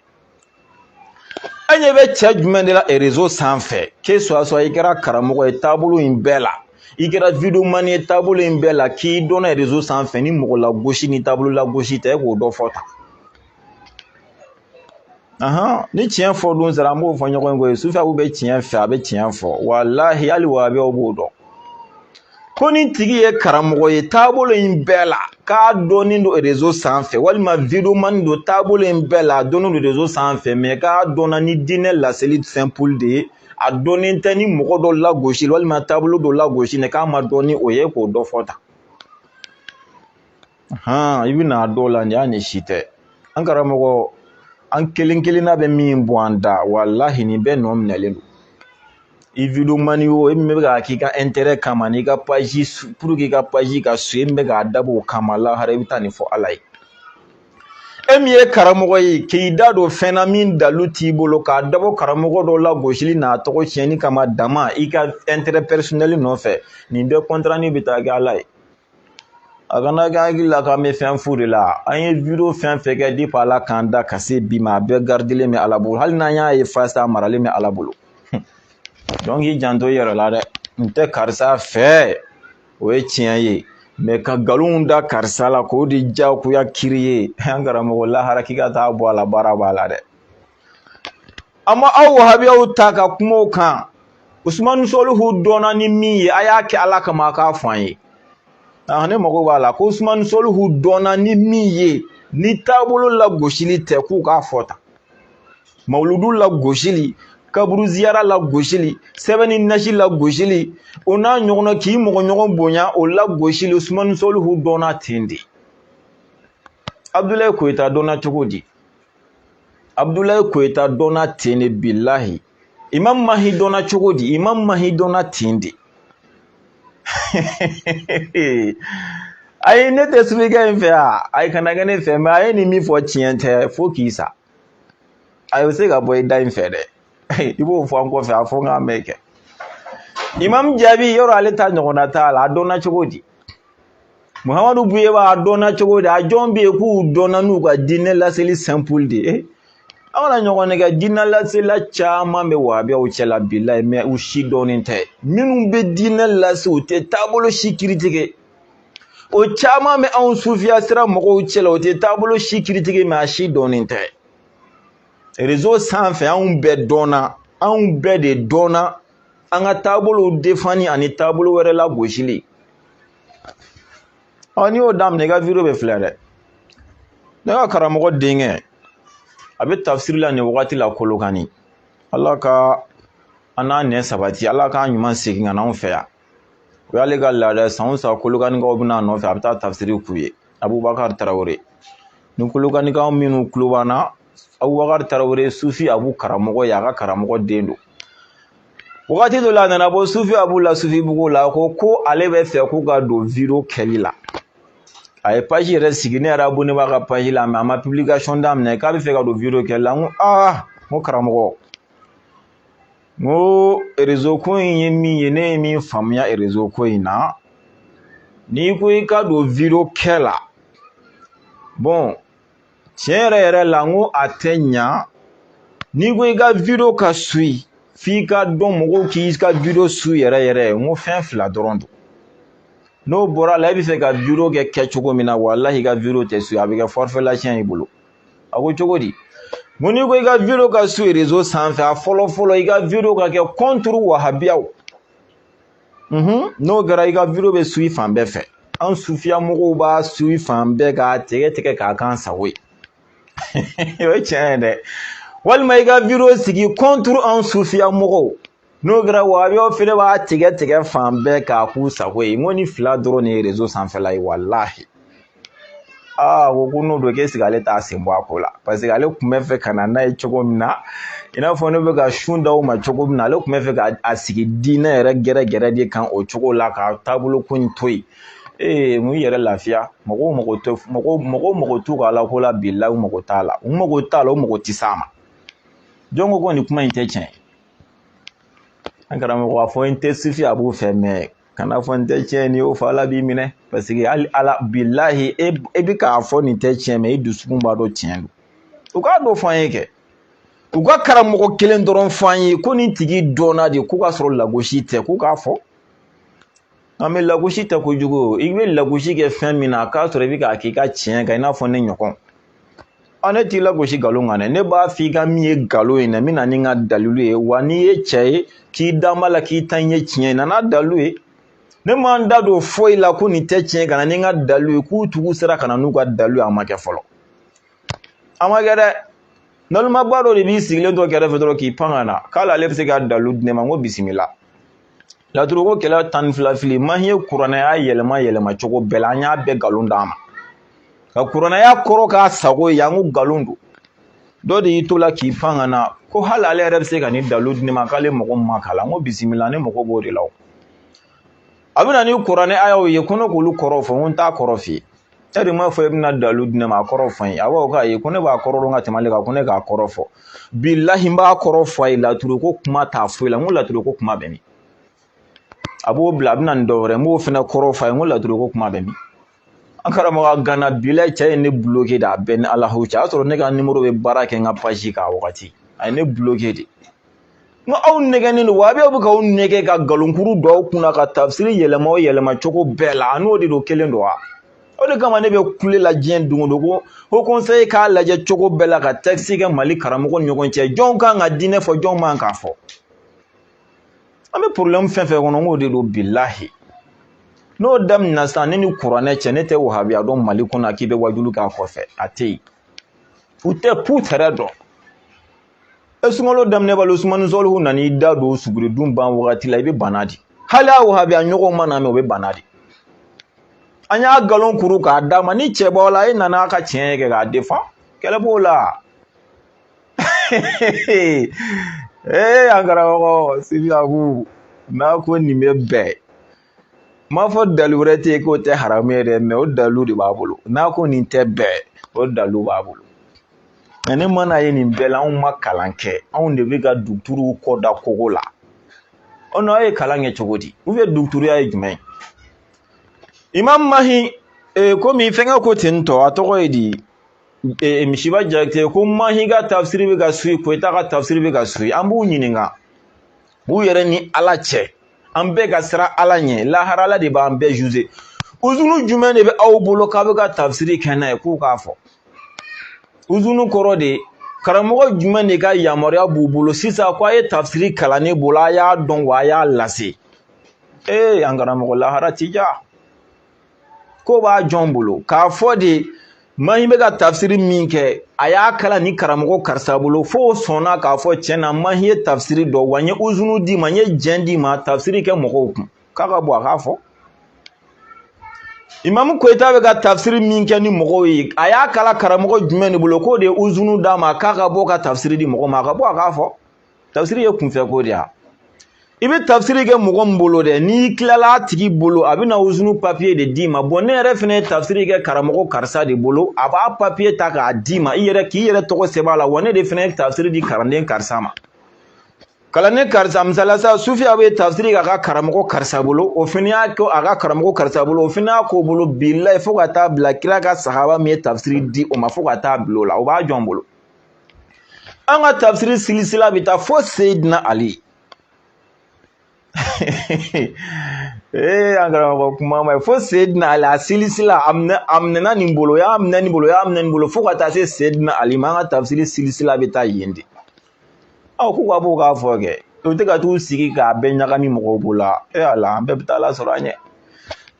e ɲɛ bɛ cɛ jumɛn de la réseau sanfɛ k'e soit i kɛra karamɔgɔ ye taabolo in bɛɛ la i kɛra video mani ye taabolo in bɛɛ la k'i dɔnna réseau sanfɛ ni mɔgɔ la gosi ni taabolo la gosi tɛ e k'o dɔ fɔ tan ni tiɲɛ fɔ don sera an b'o fɔ ɲɔgɔn ye Sufi Abu bɛ tiɲɛ fɛ a bɛ tiɲɛ fɔ wallahi hali wahabiyaw b'o dɔn ko ni tigi ye karamɔgɔ ye taabolo in bɛɛ la k'a dɔnnen don réseau sanfɛ walima video mani don taabolo in bɛɛ la a dɔnnen don réseau sanfɛ mais k'a dɔnna ni diinɛ laseli simple de ye a dɔnnen tɛ ni mɔgɔ dɔ lagosi walima taabolo dɔ lagosi ne k'a ma dɔn ni o ye k'o dɔ fɔ tan i bɛna a dɔw la nin y'a ni si tɛ an karamɔgɔ an kelen kelenna bɛ min bɔ an da wallahi nin bɛɛ nɔ minɛlen don i video mani o e min bɛ k'a k'i ka intérêt kama n'i ka page pour que i ka page ka su e min bɛ k'a dabɔ o kama lahara i bɛ taa nin fɔ ala ye e min ye karamɔgɔ ye k'i da don fɛn na min dalu t'i bolo k'a dabɔ karamɔgɔ dɔ la gosili n'a tɔgɔ tiɲɛni kama dama i ka intérêt personnel nɔfɛ nin bɛɛ contrat bɛ taa kɛ ala ye a kana kɛ hakili la k'an bɛ fɛn fu de la an ye video fɛn fɛn kɛ depuis ala k'an da ka se bi ma a bɛɛ gardelen bɛ ala bolo hali n'an y'a ye fasa a maralen bɛ ala bolo donc i janto i yɛrɛ la dɛ n tɛ karisa fɛ o ye tiɲɛ ye mais ka nkalonw da karisa la k'o de diyagoya kiri ye an karamɔgɔ lahara k'i ka taa bɔ a la baara b'a la dɛ an ma aw wahabiyaw ta ka kuma o kan Usmanu Solihu dɔnna ni min ye a y'a kɛ ala kama a k'a fɔ an ye ne mago b'a la ko Usmane Soluhu dɔnna ni min ye ni taabolo la gosili tɛ k'u k'a fɔ tan mawuludu la gosili kaburu ziyara la gosili sɛbɛnni nasi la gosili o n'a ɲɔgɔnna k'i mɔgɔ ɲɔgɔn bonya o la gosili Usmane Soluhu dɔnna ten de Abdoulaye Koyita dɔnna cogo di Abdoulaye Koyita dɔnna ten de bilahi Imam Mahi dɔnna cogo di Imam Mahi dɔnna ten de ayi ne tɛ sufika in fɛ ayi kana kɛ ne fɛ mais a ye nin min fɔ tiɲɛ tɛ fo k'i sa a bɛ se ka bɔ i da in fɛ dɛ i b'o fɔ an kɔfɛ a fɔ n k'a mɛn kɛ Imam Jaabi yɔrɔ ale ta ɲɔgɔnna t'a la a dɔnna cogo di Muhamadu Buye b'a dɔnna cogo di a jɔn bɛ yen k'u dɔnna n'u ka diinɛ laseli simple de ye an kana ɲɔgɔn nɛgɛ diinɛ lasela caman bɛ wahabiyaw cɛla bilahi mais u si dɔɔnin tɛ minnu bɛ diinɛ lase u tɛ taabolo si critiquer o caman bɛ anw sufiya sira mɔgɔw cɛla u tɛ taabolo si critiquer mais a si dɔɔnin tɛ réseau sanfɛ anw bɛɛ dɔnna anw bɛɛ de dɔnna an ka taabolo defani ani taabolo wɛrɛ la gosili n'i y'o daminɛ i ka video bɛ filɛ dɛ ne ka karamɔgɔ denkɛ a bɛ tafsiri la nin wagati la Kolokani Ala ka an n'a nɛ sabati Ala k'an ɲuman segin ka n'anw fɛ yan o y'ale ka laada san o san Kolokanikaw bɛna a nɔfɛ a bɛ taa tafsiri k'u ye Abubakar Tarawele ni Kolokanikaw minnu tulo b'an na Abubakar Tarawele sufi Abu karamɔgɔ ye a ka karamɔgɔ den don wagati dɔ la a nana bɔ sufi Abu la sufi bugu la ko ale bɛ fɛ k'u ka don video kɛli la a ye page yɛrɛ sigi ne yɛrɛ abonné b'a ka page la mais a ma publication daminɛ k'a bɛ fɛ ka don video kɛli la n ko karamɔgɔ n ko réseau ko in ye min ye ne ye min faamuya réseau ko in na n'i ko i ka don video kɛ la bon tiɲɛ yɛrɛ la n ko a tɛ ɲa n'i ko i ka video ka suit f'i ka dɔn mɔgɔw k'i ka video suit yɛrɛ n ko fɛn fila dɔrɔn don n'o bɔra la i bɛ fɛ ka video kɛ cogo min na walahi i ka video tɛ suit a bɛ kɛ forfait lacɛn i bolo a ko cogo di n ko n'i ko i ka video ka suit réseau sanfɛ a fɔlɔ i ka video ka kɛ contre wahabiyaw n'o kɛra i ka video bɛ suit fan bɛɛ fɛ an sufiya mɔgɔw b'a suit fan bɛɛ k'a tigɛ k'a k'an sago ye o ye tiɲɛ ye dɛ walima i ka video sigi contre an sufiya mɔgɔw n'o kɛra wahabiyaw fana b'a tigɛ fan bɛɛ k'a k'u sago ye n ko ni fila dɔrɔn de ye réseau sanfɛla ye walahi ko n'o don k'e sigi ale t'a sen bɔ a ko la parce que ale tun bɛ fɛ ka na n'a ye cogo min na i n'a fɔ ne bɛ ka sun d'aw ma cogo min na ale tun bɛ fɛ ka sigi diinɛ yɛrɛ gɛrɛ de kan o cogo la ka taabolo ko in to yen n i yɛrɛ lafiya mɔgɔw mago t'u ka ala ko la bilahi u mago t'a la u mago t'a la u mago tɛ s'a ma jɔn ko nin kuma in tɛ tiɲɛ an karamɔgɔ a fɔ n tɛ sufi a b'u fɛ mais kana fɔ n tɛ tiɲɛ nin y'o fɔ ala b'i minɛ parce que hali ala bilahi e bɛ k'a fɔ nin tɛ tiɲɛ mais i dusukun b'a dɔn tiɲɛ don u k'a dɔ fɔ an ye kɛ u ka karamɔgɔ kelen dɔrɔn fɔ an ye ko nin tigi dɔnna de k'u ka sɔrɔ lagosi tɛ k'u k'a fɔ nka mais lagosi tɛ kojugu i bɛ lagosi kɛ fɛn min na k'a sɔrɔ i bɛ k'a k'i ka tiɲɛ kan i n'a fɔ ne ɲɔgɔn ne t'i lagosi nkalon kan dɛ ne b'a fɔ i ka min ye nkalon ye dɛ n bɛ na ni n ka dalilu ye wa n'i ye cɛ ye k'i da b'a la k'i ta ɲɛ tiɲɛ ye nana dalilu ye ne ma n da don foyi la ko nin tɛ tiɲɛ ka na ni n ka dalilu ye k'u tugu sera ka na n'u ka dalilu ye a ma kɛ fɔlɔ a ma kɛ dɛ nalumaba dɔ de b'i sigilen to kɛrɛfɛ dɔrɔn k'i pan ka na k'ale ale bɛ se ka dalilu di ne ma n ko bisimila laturuko kɛlɛ 12 fili mahi ye kuranɛya yɛlɛma cogo bɛɛ la an y'a bɛɛ nkalon d'a ma ka kuranɛya kɔrɔ k'a sago ye an ko nkalon don dɔ de y'i to la k'i pan ka na ko hali ale yɛrɛ bɛ se ka ni dalilu di ne ma k'ale mɔgɔ ma k'a la n ko bisimila ne mɔgɔ b'o de la a bɛ na ni kuranɛyaw ye ko ne k'olu kɔrɔ fɔ n ko n t'a kɔrɔ f'i ye e de m'a fɔ e bɛna dalilu di ne ma a kɔrɔ fɔ n ye a b'a fɔ k'a ye ko ne b'a kɔrɔ dɔn ka tɛmɛ ale kan ko ne k'a kɔrɔ fɔ bilahi n b'a kɔrɔ fɔ a ye laturuko kuma t'a foyi la n ko laturuko kuma bɛ min a b'o bila a bɛ na nin dɔ wɛrɛ n b'o fana kɔrɔ fɔ a ye n ko laturuko kuma bɛ min an karamɔgɔ gana bilahi cɛ ye ne bloqué de a bɛɛ ni Alahu cɛ a y'a sɔrɔ ne ka numéro bɛ baara kɛ n ka page k'a wagati a ye ne bloqué de n ko aw nɛgɛnnen don wa aw bɛ k'aw nɛgɛ ka nkalonkurun don aw kunna ka tafsiri yɛlɛma o yɛlɛma cogo bɛɛ la a n'o de don kelen don wa o de kama ne bɛ kule la diɲɛ don o don ko conseil k'a lajɛ cogo bɛɛ la ka texte kɛ Mali karamɔgɔ ni ɲɔgɔn cɛ jɔn kan ka diinɛ fɔ jɔn man k'a fɔ an bɛ problème fɛn fɛn kɔnɔ n k'o de don bilahi n'o daminɛna sisan ne ni kuranɛ cɛ ne tɛ wahabiya dɔn Mali kɔnɔ k'i bɛ wajulu k'a kɔfɛ a tɛ yen u tɛ putɛrɛ dɔn sunkalo daminɛ balo Usmani Sɔlihu nan'i da don suguridun ban wagati la i bɛ bana di hali a wahabiya ɲɔgɔn ma na mɛn o bɛ bana di an y'a galon kuru k'a d'a ma ni cɛ b'aw la e nana a ka tiɲɛ kɛ k'a defa kɛlɛ b'o la an karamɔgɔ Sibiaku n'a ko nin bɛ bɛɛ m'a fɔ dalilu wɛrɛ tɛ yen k'o tɛ haramu ye dɛ mais o dalilu de b'a bolo n'a ko nin tɛ bɛɛ o dalilu b'a bolo nka ne mana ye nin bɛɛ la anw ma kalan kɛ anw de bɛ ka dugutuluw kɔ da kogo la o n'aw ye kalan kɛ cogo di ou bien dugutuluya ye jumɛn ye Imam Mahi komi fɛnkɛ ko ten tɔ a tɔgɔ ye di Misiba Jakite ko Mahi ka tafsiri bɛ ka suit Koyita ka tafsiri bɛ ka suit an b'u ɲininka b'u yɛrɛ ni Ala cɛ an bɛɛ ka siran Ala ɲɛ laharala de b'an bɛɛ juger uzunu jumɛn de bɛ aw bolo k'a bɛ ka tafsiri kɛ n'a ye k'u k'a fɔ uzunu kɔrɔ de karamɔgɔ jumɛn de ka yamaruya b'u bolo sisan ko a ye tafsiri kalan ne bolo a y'a dɔn wa a y'a lase an karamɔgɔ lahara ti ja ko b'a jɔn bolo k'a fɔ de Mahi bɛ ka tafsiri min kɛ a y'a kalan ni karamɔgɔ karisa bolo fo sɔnna k'a fɔ tiɲɛ na Mahi ye tafsiri dɔn wa n ye uzunu d'i ma n ye jɛn d'i ma tafsiri kɛ mɔgɔw kun k'a ka bɔ a k'a fɔ Imam Koyita bɛ ka tafsiri min kɛ ni mɔgɔw ye a y'a kalan karamɔgɔ jumɛn de bolo k'o de ye uzunu d'a ma k'a ka bɔ ka tafsiri di mɔgɔ ma a ka bɔ a k'a fɔ tafsiri ye kunfɛ ko de ya i bɛ tafsiri kɛ mɔgɔ min bolo dɛ n'i tilala a tigi bolo a bɛna uzunu papiye de d'i ma bon ne yɛrɛ fana ye tafsiri kɛ karamɔgɔ karisa de bolo a b'a papiye ta k'a d'i ma k'i yɛrɛ tɔgɔ sɛbɛn a la wa ne de fana ye tafsiri di kalanden karisa ma kalanden karisa misaliya sa Sufiya bɛ tafsiri k'a ka karamɔgɔ karisa bolo o fana y'a kɛ a ka karamɔgɔ karisa bolo o fana y'a k'o bolo bilahi fo ka taa bila kira ka sahaba min ye tafsiri di o ma fo ka taa bila o la o b'a jɔn bolo an ka tafsiri silisila bɛ taa fo Seyidina Ali an karamɔgɔ kuma ma fo Seyidina Ali a silisila a minɛna nin bolo y'a minɛ nin bolo fo ka taa se Seyidina Ali ma an ka tafsiri silisila bɛ taa yen de k'u ka b'o k'a fɔ kɛ o tɛ ka t'u sigi k'a bɛɛ ɲagami mɔgɔw bolo Ala an bɛɛ bɛ taa Ala sɔrɔ an ɲɛ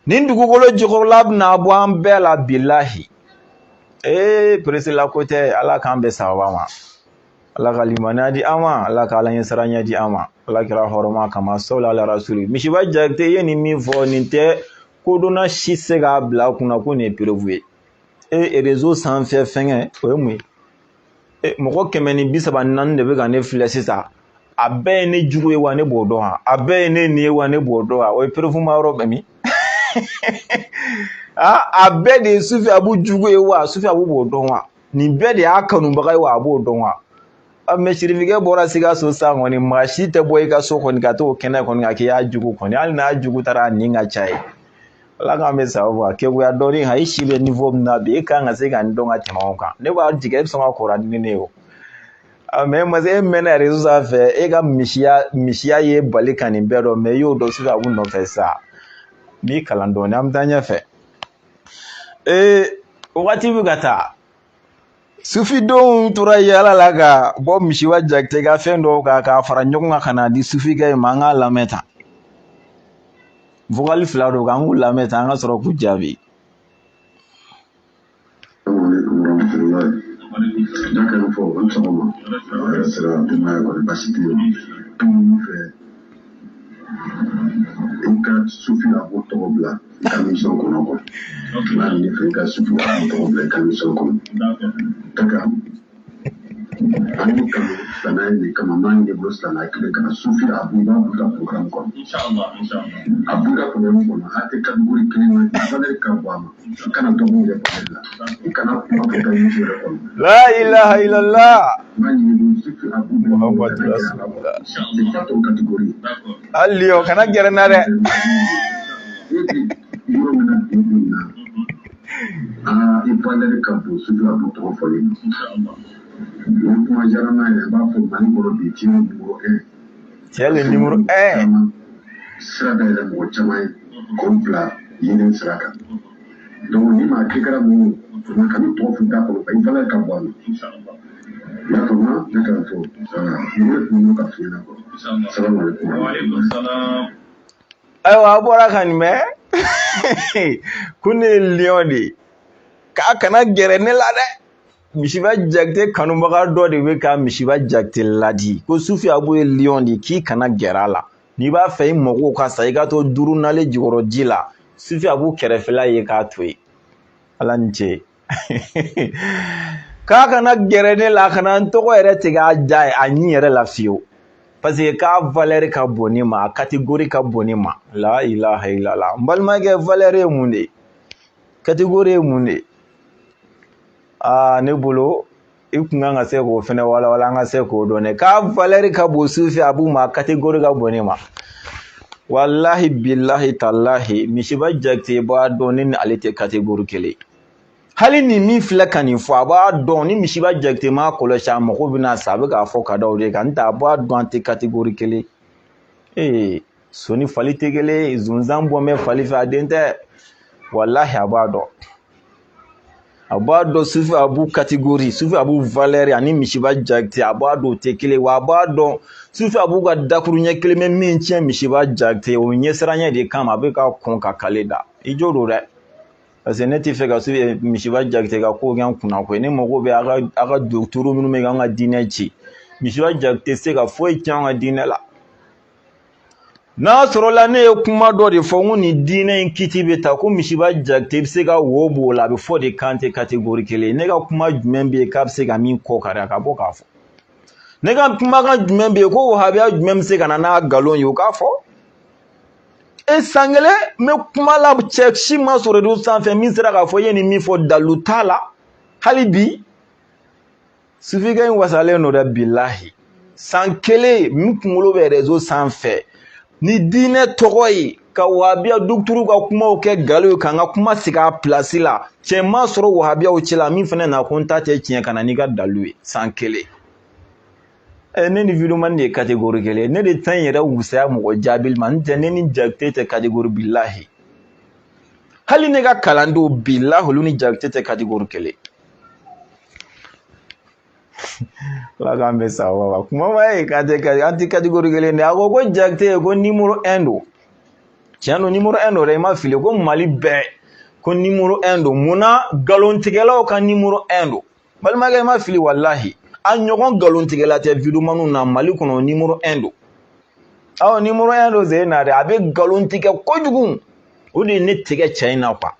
nin dugukolo jukɔrɔla bɛna bɔ an bɛɛ la bilahi peresela ko tɛ Ala k'an bɛɛ sababa ma Ala ka limaniya di an ma Ala ka Ala ɲɛsiranya di an ma Ala kɛra hɔrɔma kama sɔli ala rasuli Misiba Jakite ye nin min fɔ nin tɛ kodɔnna si se k'a bila kunna ko nin ye perewu ye réseau sanfɛ fɛngɛ o ye mun ye mɔgɔ 134 de bɛ ka ne filɛ sisan a bɛɛ ye ne jugu ye wa ne b'o dɔn wa a bɛɛ ye ne nin ye wa ne b'o dɔn wa o ye perewu ma yɔrɔ bɛ min a bɛɛ de ye Sufiyabu jugu ye wa Sufiyabu b'o dɔn wa nin bɛɛ de y'a kanubaga ye wa a b'o dɔn wa mais sirifikɛ bɔra Sikaso san kɔni maa si tɛ bɔ i ka so kɔni ka t'o kɛnɛ kɔni ka k'i y'a jugu kɔni hali n'a jugu taara a nin ka ca ye Ala k'an bɛ sababu kɛgoya dɔɔni i si bɛ niveau min na bi e kan ka se ka nin dɔn ka tɛmɛ o kan ne b'a jigin e bɛ sɔn ka kɔrɔ ni ne ye o mais e mɛnna réseau sanfɛ e ka misiya ye bali ka nin bɛɛ dɔn mais i y'o dɔn Sufiyabu nɔfɛ sa n'i kalan dɔɔni an bɛ taa ɲɛfɛ wagati bɛ ka taa Sufidenw tora yala la ka bɔ Misiba Jakite ka fɛn dɔw kan k'a fara ɲɔgɔn kan ka na di sufikɛ ma an k'a lamɛn tan vocal 2 do kan k'u lamɛn tan an ka sɔrɔ k'u jaabi Sufi a bɔ tɔgɔ bila kamisɔn kɔnɔ n'a ɲini fɛ i ka Sufi a bɔ tɔgɔ bila kamisɔn kɔnɔ daga an ye kanu silamɛya de kama maa ɲini bolo silamɛya kelen kana Sufi a bɔ i b'a bɔ ka programme kɔnɔ a bɔ ka programme kɔnɔ a tɛ catégorie kelen na valeur ka bɔ a ma i kana dɔ bɔ yɛrɛ valeur la i kana kuma fɔ ta ɲini yɛrɛ kɔnɔ la ilaha illallah maa ɲini bolo Sufi a bɔ Muhammadu rasulullah c'est pas ton catégorie hali o kana gɛrɛ n na dɛ i valeur ka bon Sufi a bɔ tɔgɔ fɔlen o kuma diyara n'a ye a b'a fɔ Mali kɔnɔ bi cɛ numéro 1 cɛ le numéro 1 sira dayɛlɛ mɔgɔ caman ye k'o bila yenlen sira kan donc ni maa kɛ kɛra mun ye ka ni tɔgɔ f'i t'a kɔnɔ i valeur ka bon a ma i y'a faamuya ne k'a fɔ ne tun bɛ ka f'i ɲɛna quoi salamu aleykum ayiwa a bɔra ka nin mɛn ko ne ye lion de ye k'a kana gɛrɛ ne la dɛ. Misiba Jakite kanubaga dɔ de bɛ ka Misiba Jakite ladi ko Sufi Abu ye lion de k'i kana gɛrɛ a la n'i b'a fɛ i mɔgɔw ka sa i ka to duru nalen jukɔrɔ ji la Sufi Abu kɛrɛfɛla ye k'a to yen Ala ni ce k'a kana gɛrɛ ne la a kana n tɔgɔ yɛrɛ tigɛ a ja a ɲi yɛrɛ la fiyewu parce que k'a valeur ka bon ne ma a catégorie ka bon ne ma la ilaha illallah n balimakɛ valeur ye mun de ye catégorie ye mun de ye ne bolo i kun kan ka se k'o fɛnɛ walawala an ka se k'o dɔn dɛ k'a valeur ka bon Sufi Abu ma catégorie ka bon ne ma wallahi billahi tallahi Misiba Jakite b'a dɔn ne ni ale tɛ catégorie kelen hali ni min filɛ ka nin fɔ a b'a dɔn ni Misiba Jakite m'a kɔlɔsi a mago bɛna sa a bɛ k'a fɔ ka da o de kan n'o tɛ a b'a dɔn an tɛ catégorie kelen soni fali tɛ kelen ye zonzan bɔn bɛ fali fɛ a den tɛ wallahi a b'a dɔn. A b'a dɔn Sufi Abu catégorie Sufi Abu valeur ani Misiba Jakite a b'a dɔn o tɛ kelen wa a b'a dɔn Sufi Abu ka dakuru ɲɛ kelen bɛ min tiɲɛ Misiba Jakite o ɲɛsiranya de kama a bɛ ka kɔn ka kale da i jo don dɛ parce que ne tɛ fɛ ka Misiba Jakite ka ko kɛ n kunna koyi ne mago bɛ a ka docteur minnu bɛ k'an ka diinɛ ci Misiba Jakite se ka foyi tiɲɛ an ka diinɛ la n'a sɔrɔla ne ye kuma dɔ de fɔ ko nin diinɛ in kiti bɛ ta ko Misiba Jakite bɛ se ka wo b'o la a bɛ fɔ de k'an tɛ catégorie kelen ne ka kuma jumɛn bɛ yen k'a bɛ se ka min kɔ kari a ka bɔ k'a fɔ ne ka kumakan jumɛn bɛ yen ko wahabiya jumɛn bɛ se ka na n'a nkalon ye o k'a fɔ san kelen n bɛ kuma la cɛ si ma sɔrɔ réseau sanfɛ min sera k'a fɔ i ye nin min fɔ dalu t'a la hali bi sufikɛ in wasalen don dɛ bilahi san kelen min kunkolo bɛ réseau sanfɛ ni diinɛ tɔgɔ ye ka wahabiya docteur ka kumaw kɛ nkalon ye k'an ka kuma sigi a place la cɛ ma sɔrɔ wahabiyaw cɛla min fana na ko n ta tɛ tiɲɛ ka na n'i ka dalu ye san kelen ne ni Videoman de ye catégorie kelen ne de ta in yɛrɛ wusaya mɔgɔ jaabili ma n tɛ ne ni Jakite tɛ catégorie bilahi hali ne ka kalandenw bilahi olu ni Jakite tɛ catégorie kelen Ala k'an bɛ sa wa kuma ma ye an tɛ catégorie kelen de a ko Jakite ko numéro 1 don tiɲɛ don numéro 1 don dɛ i ma fili ko Mali bɛɛ ko numéro 1 don munna nkalontigɛlaw ka numéro 1 don balimakɛ i ma fili wallahi a ɲɔgɔn nkalontigɛla tɛ Videoman na Mali kɔnɔ numéro 1 don numéro 1 don c'est na dɛ a bɛ nkalontigɛ kojugu o de ye ne tigɛ cɛ in na quoi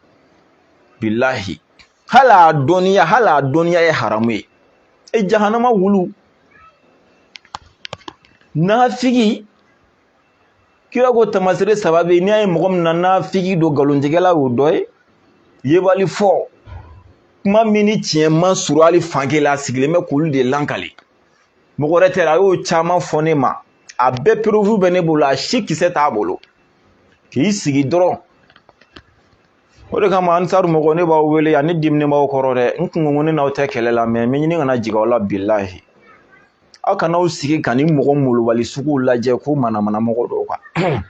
bilahi hali a dɔnniya ye haramu ye jahanama wulu nafigi kira ko tamasire saba bɛ yen n'i y'a ye mɔgɔ min na nafigi don nkalontigɛla y'o dɔ ye yebali fɔ kuma min ni tiɲɛ ma surun hali fanke la a sigilen bɛ k'olu de lankale mɔgɔ wɛrɛ tɛ a y'o caman fɔ ne ma a bɛɛ preuve bɛ ne bolo a si kisɛ t'a bolo k'i sigi dɔrɔn o de kama Ansaru mɔgɔ ne b'aw wele ani diminen b'aw kɔrɔ dɛ n kun ko ne n'aw tɛ kɛlɛ la mais n bɛ ɲini kana jigin aw la bilahi aw kana'aw sigi ka ni mɔgɔ molobali suguw lajɛ ko manamana mɔgɔ dɔw kan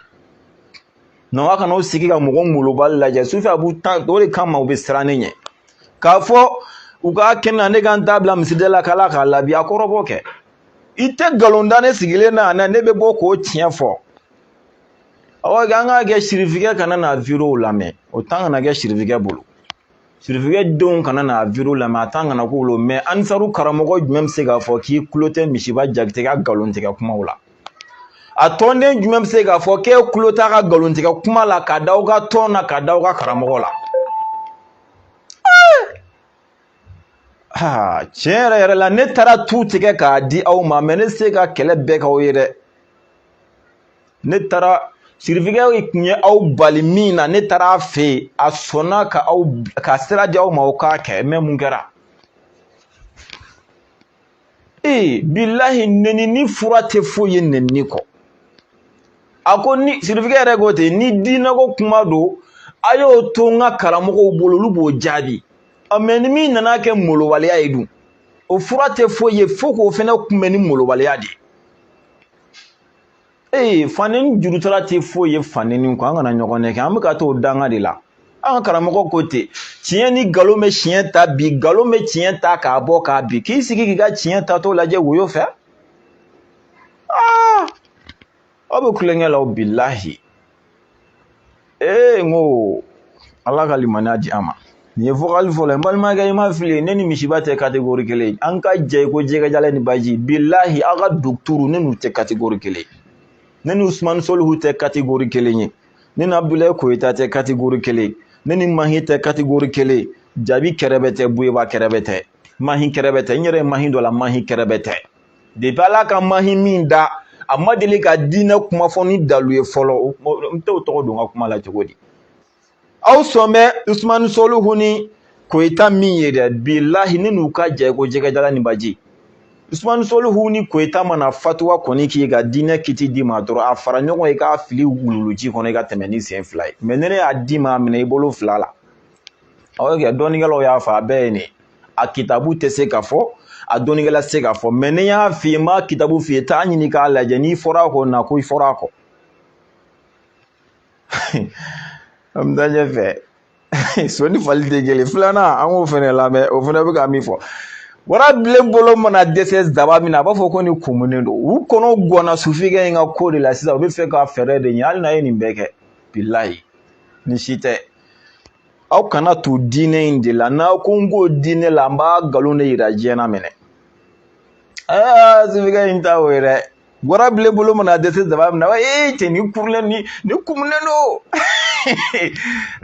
non aw kana'aw sigi ka mɔgɔ molobali lajɛ Sufi Abu o de kama u bɛ siran ne ɲɛ k'a fɔ u ka kɛnɛ na ne ka n ta bila misida la k'Ala k'a labi a kɔrɔbɔ kɛ i tɛ nkalon da ne sigilen na ne bɛ bɔ k'o tiɲɛ fɔ an k'a kɛ sirifikɛ kana na vidéo lamɛn o temps kana kɛ sirifikɛ bolo sirifikɛ denw kana na vidéo lamɛn a temps kana k'u bolo mais Ansaru karamɔgɔ jumɛn bɛ se k'a fɔ k'i tulo tɛ Misiba Jakite ka nkalontigɛ kumaw la a tɔnden jumɛn bɛ se k'a fɔ k'e tulo t'a ka nkalontigɛ kuma la ka da aw ka tɔn na ka da aw ka karamɔgɔ la tiɲɛ yɛrɛ yɛrɛ la ne taara tu tigɛ k'a di aw ma mais ne se ka kɛlɛ bɛɛ k'aw ye dɛ ne taara sirifikɛ tun ye aw bali min na ne taara a fɛ yen a sɔnna ka sira di aw ma o k'a kɛ mais mun kɛra bilahi nenini fura tɛ foyi ye nenini kɔ a ko ni sirifikɛ yɛrɛ ko ten ni diinɛko kuma don a y'o to n ka karamɔgɔw bolo olu b'o jaabi mais ni min nana kɛ molobaliya ye dun o fura tɛ foyi ye fo k'o fɛnɛ kunbɛn ni molobaliya de ye faneni jurutala tɛ foyi ye faneni kɔ an kana ɲɔgɔn nɛgɛ an bɛ ka t'o danga de la an ka karamɔgɔ ko ten tiɲɛ ni nkalon bɛ tiɲɛ ta bi nkalon bɛ tiɲɛ ta k'a bɔ k'a bin k'i sigi k'i ka tiɲɛ tatɔ lajɛ woyo fɛ aw bɛ kulonkɛ la o bilahi n ko Allah ka limaniya di an ma. Nin ye vocal fɔlɔ ye n balimakɛ i ma fili ne ni misiba tɛ catégorie kelen ye an ka jɛ ko jɛgɛjala ni baji bilahi aw ka docteur ne n'u tɛ catégorie kelen ye ne ni Usmane Solihu tɛ catégorie kelen ye ne ni Abdoulaye Koyita tɛ catégorie kelen ye ne ni Mahi tɛ catégorie kelen ye Jabi kɛrɛbɛ tɛ Buyeba kɛrɛbɛ tɛ Mahi kɛrɛbɛ tɛ n yɛrɛ ye Mahi dɔ la Mahi kɛrɛbɛ tɛ depuis Ala ka Mahi min da a ma deli ka diinɛ kuma fɔ ni dalu ye fɔlɔ n t'o tɔgɔ don n ka kuma la cogo di aw sɔn bɛ Usmane Solihu ni Koyita min ye dɛ bilahi ne n'u ka jɛ ko jɛgɛjala ni baji Usmane Solihu ni Koyita mana fatuwa kɔni k'i ka diinɛ kiti di ma dɔrɔn a fara ɲɔgɔn i ka fili wuluwuluji kɔnɔ i ka tɛmɛ ni sen fila ye mais ne y'a di ma a minɛ i bolo fila la awɔ kɛ dɔnnikɛlaw y'a fɔ a bɛɛ ye nin a kitabu tɛ se ka fɔ a dɔnnikɛla tɛ se ka fɔ mais ne y'a f'i ye n m'a kitabu f'i ye taa ɲini k'a lajɛ n'i fɔra a kɔ na ko i fɔra a kɔ an bɛ taa ɲɛfɛ so ni fali tɛ kelen filanan an k'o fɛnɛ lamɛn o fɛnɛ bɛ ka min fɔ warabilen bolo mana dɛsɛ daba min na a b'a fɔ ko nin kumunen don u kɔnɔ gɔnna sufikɛ in ka ko de la sisan u bɛ fɛ ka fɛɛrɛ de ɲini hali n'a ye nin bɛɛ kɛ bilahi ni si tɛ aw kana to diinɛ in de la n'aw ko n k'o diinɛ la n b'a nkalon de yira diɲɛ na minɛ sufikɛ in ta o ye dɛ warabilen bolo mana dɛsɛ daba min na cɛ nin kurulen nin kumunen don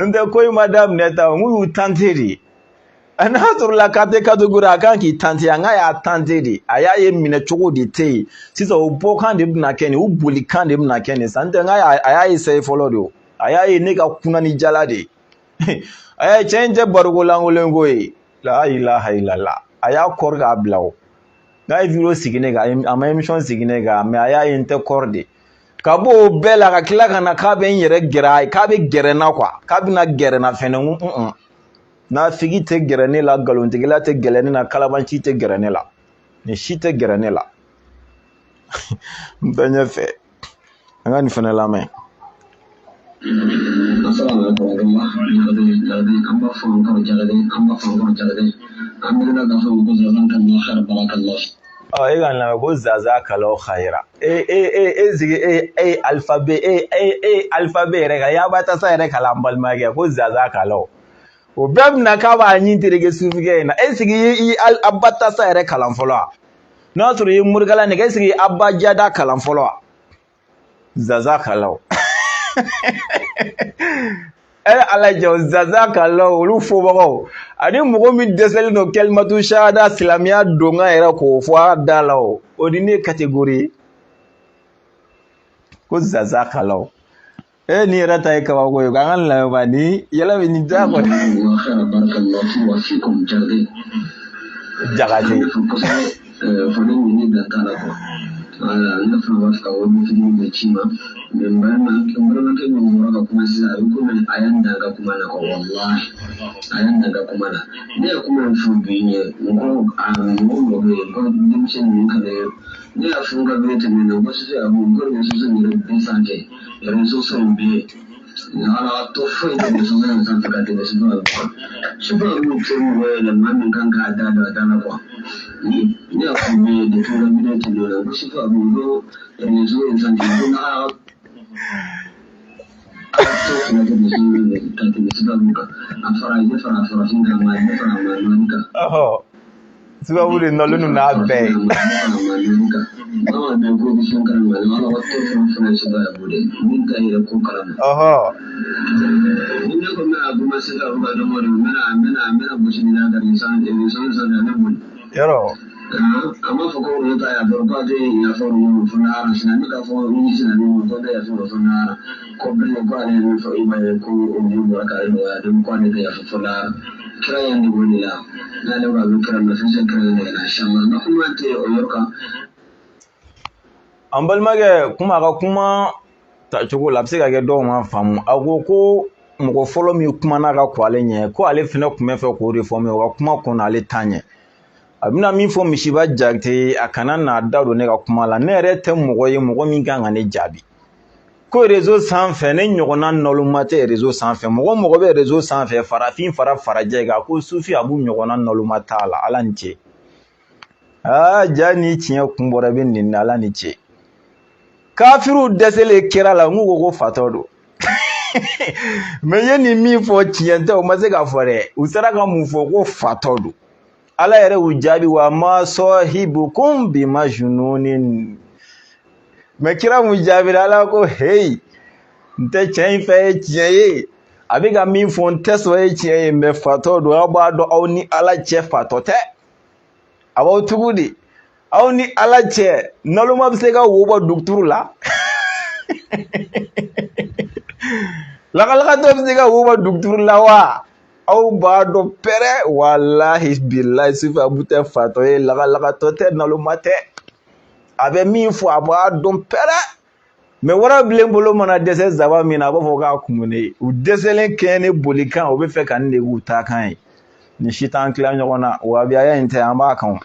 n tɛ ko in ma daminɛ ta n k'u y'u tante de n'a sɔrɔla k'a tɛ catégorie a kan k'i tante a n'a y'a tante de a y'a ye minɛ cogo de tɛ yen sisan o bɔkan de bɛna kɛ nin o bolikan de bɛna kɛ nin san n tɛ a y'a essayer fɔlɔ de o a y'a ye ne ka kunna ni jala de cɛ in tɛ bariko lankolon ko ye la ilaha illallah a y'a kɔri k'a bila o n'a ye vidéo sigi ne kan a ma émission sigi ne kan mais a y'a ye n tɛ kɔri de ka bɔ o bɛɛ la ka tila ka na k'a bɛ n yɛrɛ gɛrɛ k'a bɛ gɛrɛ n na quoi k'a bɛna gɛrɛ n na fɛnɛ n nafigi tɛ gɛrɛ ne la nkalontigila tɛ gɛrɛ ne la kalabanci tɛ gɛrɛ ne la ni si tɛ gɛrɛ ne la n bɛ ɲɛfɛ an ka nin fɛnɛ lamɛn assalamualaikum warahmatullahi wabarakatuh an b'a fɔ an kɔrɔ jagade an b'a fɔ an kɔrɔ jagade an bɛ na gafe ko zazan kan na har barakallah e ka lamɛn ko zaza kalaw khayra sigi alphabet alphabet yɛrɛ ka yaba tasa yɛrɛ kalan n balimakɛ ko zaza kalaw o bɛɛ bɛna k'a b'a ɲin tereke sufikɛ in na sigi abba tasa yɛrɛ kalan fɔlɔ wa n'a sɔrɔ i ye morikala nɛgɛ sigi abba jada kalan fɔlɔ wa zaza kalaw ala jɛ zaza kalaw olu fɔbagaw ani mɔgɔ min dɛsɛlen don kalimatu shahada silamɛya donkan yɛrɛ k'o fɔ a da la o di ne catégorie ko zaza kalaw ni yɛrɛ ta ye kabako ye an ka lamɛn ni yɛlɛ bɛ nin da kɔni jagate ne fana b'a fɛ ka wari fitinin bɛ ci ma mais n balimakɛ min bɔra ka kuma sisan a bɛ komi a y'an dan ka kuma na wallahi a y'an dan ka kuma na ne ye kuma in fɔ bi ɲɛ n ko mɔgɔ dɔ bɛ yen ko denmisɛnnin ninnu ka dɛ ne y'a fɔ n ka bɛɛ tɛmɛ na n ko sisan a b'o n ko réseaux in yɛrɛ bɛɛ sanfɛ réseaux in bɛ yen ala to foyi tɛ réseaux in sanfɛ ka tɛmɛ sufɛ sufɛ olu tɛ mɔgɔ ye dɛ maa min kan k'a da don a da la quoi ne y'a fɔ n ye depuis la minute dɔ la ko sufɛ a b'o ko réseaux in sanfɛ ko n'a to fana tɛ réseaux in ka tɛmɛ sufɛ olu kan a fara ne fara farafin kan ma ne fara malimani kan sababu de nɔlen don n'a bɛɛ ye bamanan ko bɛ fɛn kalama ala ka to fɛn fɛnɛ sɛbɛn a bolo min ta yɛrɛ ko kalama ni ne ko mɛna kuma se ka ruga dɔn o n bɛna gosi ni n'a ka san sanfɛ ne bolo yɔrɔ an b'a fɔ ko olu ta y'a dɔn k'a tɛ yafa olu fana ara sinna ne k'a fɔ ni sinna ne ko tɛ yafa olu fana ara ko bilen ko ale ye min fɔ i b'a ye ko olu bɔra k'ale nɔgɔya donc ko ale tɛ yafa fɔlɔ ara kira yan de b'o de la n'ale b'a bɛ kira na fɛn kira de la siyama n ka kuma tɛ o yɔrɔ kan an balimakɛ kuma ka kuma tacogo la a bɛ se ka kɛ dɔw ma faamu a ko mɔgɔ fɔlɔ min kumana ka ko ale ɲɛ ko ale fana tun bɛ fɛ k'o de fɔ mɛ o ka kuma kɔnɔ ale t'a ɲɛ a bɛna min fɔ misiba jakite a kana n'a da don ne ka kuma la ne yɛrɛ tɛ mɔgɔ ye mɔgɔ min kan ka ne jaabi ko réseau sanfɛ ne ɲɔgɔnna nɔluma tɛ réseau sanfɛ mɔgɔ bɛ réseau sanfɛ farafin fara farajɛ kan ko sufi a b'u ɲɔgɔnna nɔluma t'a la ala ni ce ja ni tiɲɛ kun bɔra bɛ nin na ala ni ce kafiriw dɛsɛlen kɛra la n ko fatɔ don mais ye ni min fɔ tiɲɛ tɛ o ma se ka fɔ dɛ u sera ka mun fɔ ko fatɔ don ala yɛrɛ y'u jaabi wa ma sahibukum bi majnunin mais kira mun jaabi ala ko hey n tɛ cɛ in fɛ ye tiɲɛ ye a bɛ ka min fɔ n tɛ sɔn ye tiɲɛ ye mais fatɔ don aw b'a dɔn aw ni ala cɛ fatɔ tɛ a b'aw tugu de aw ni ala cɛ naloma bɛ se ka wo bɔ duguturu la lakalakatɔ bɛ se ka wo bɔ duguturu la wa aw b'a dɔn pɛrɛ walahi bilahi Sufi Abu tɛ fatɔ ye lakalakatɔ tɛ naloma tɛ a bɛ min fɔ a b'a dɔn pɛrɛ mais warabilen bolo mana dɛsɛ zaba min na a b'a fɔ k'a kumunen u dɛsɛlen kɛ ne bolikan u bɛ fɛ ka ne de k'u ta kan ye ni si t'an tila ɲɔgɔn na wahabiyaya in tɛ an b'a kan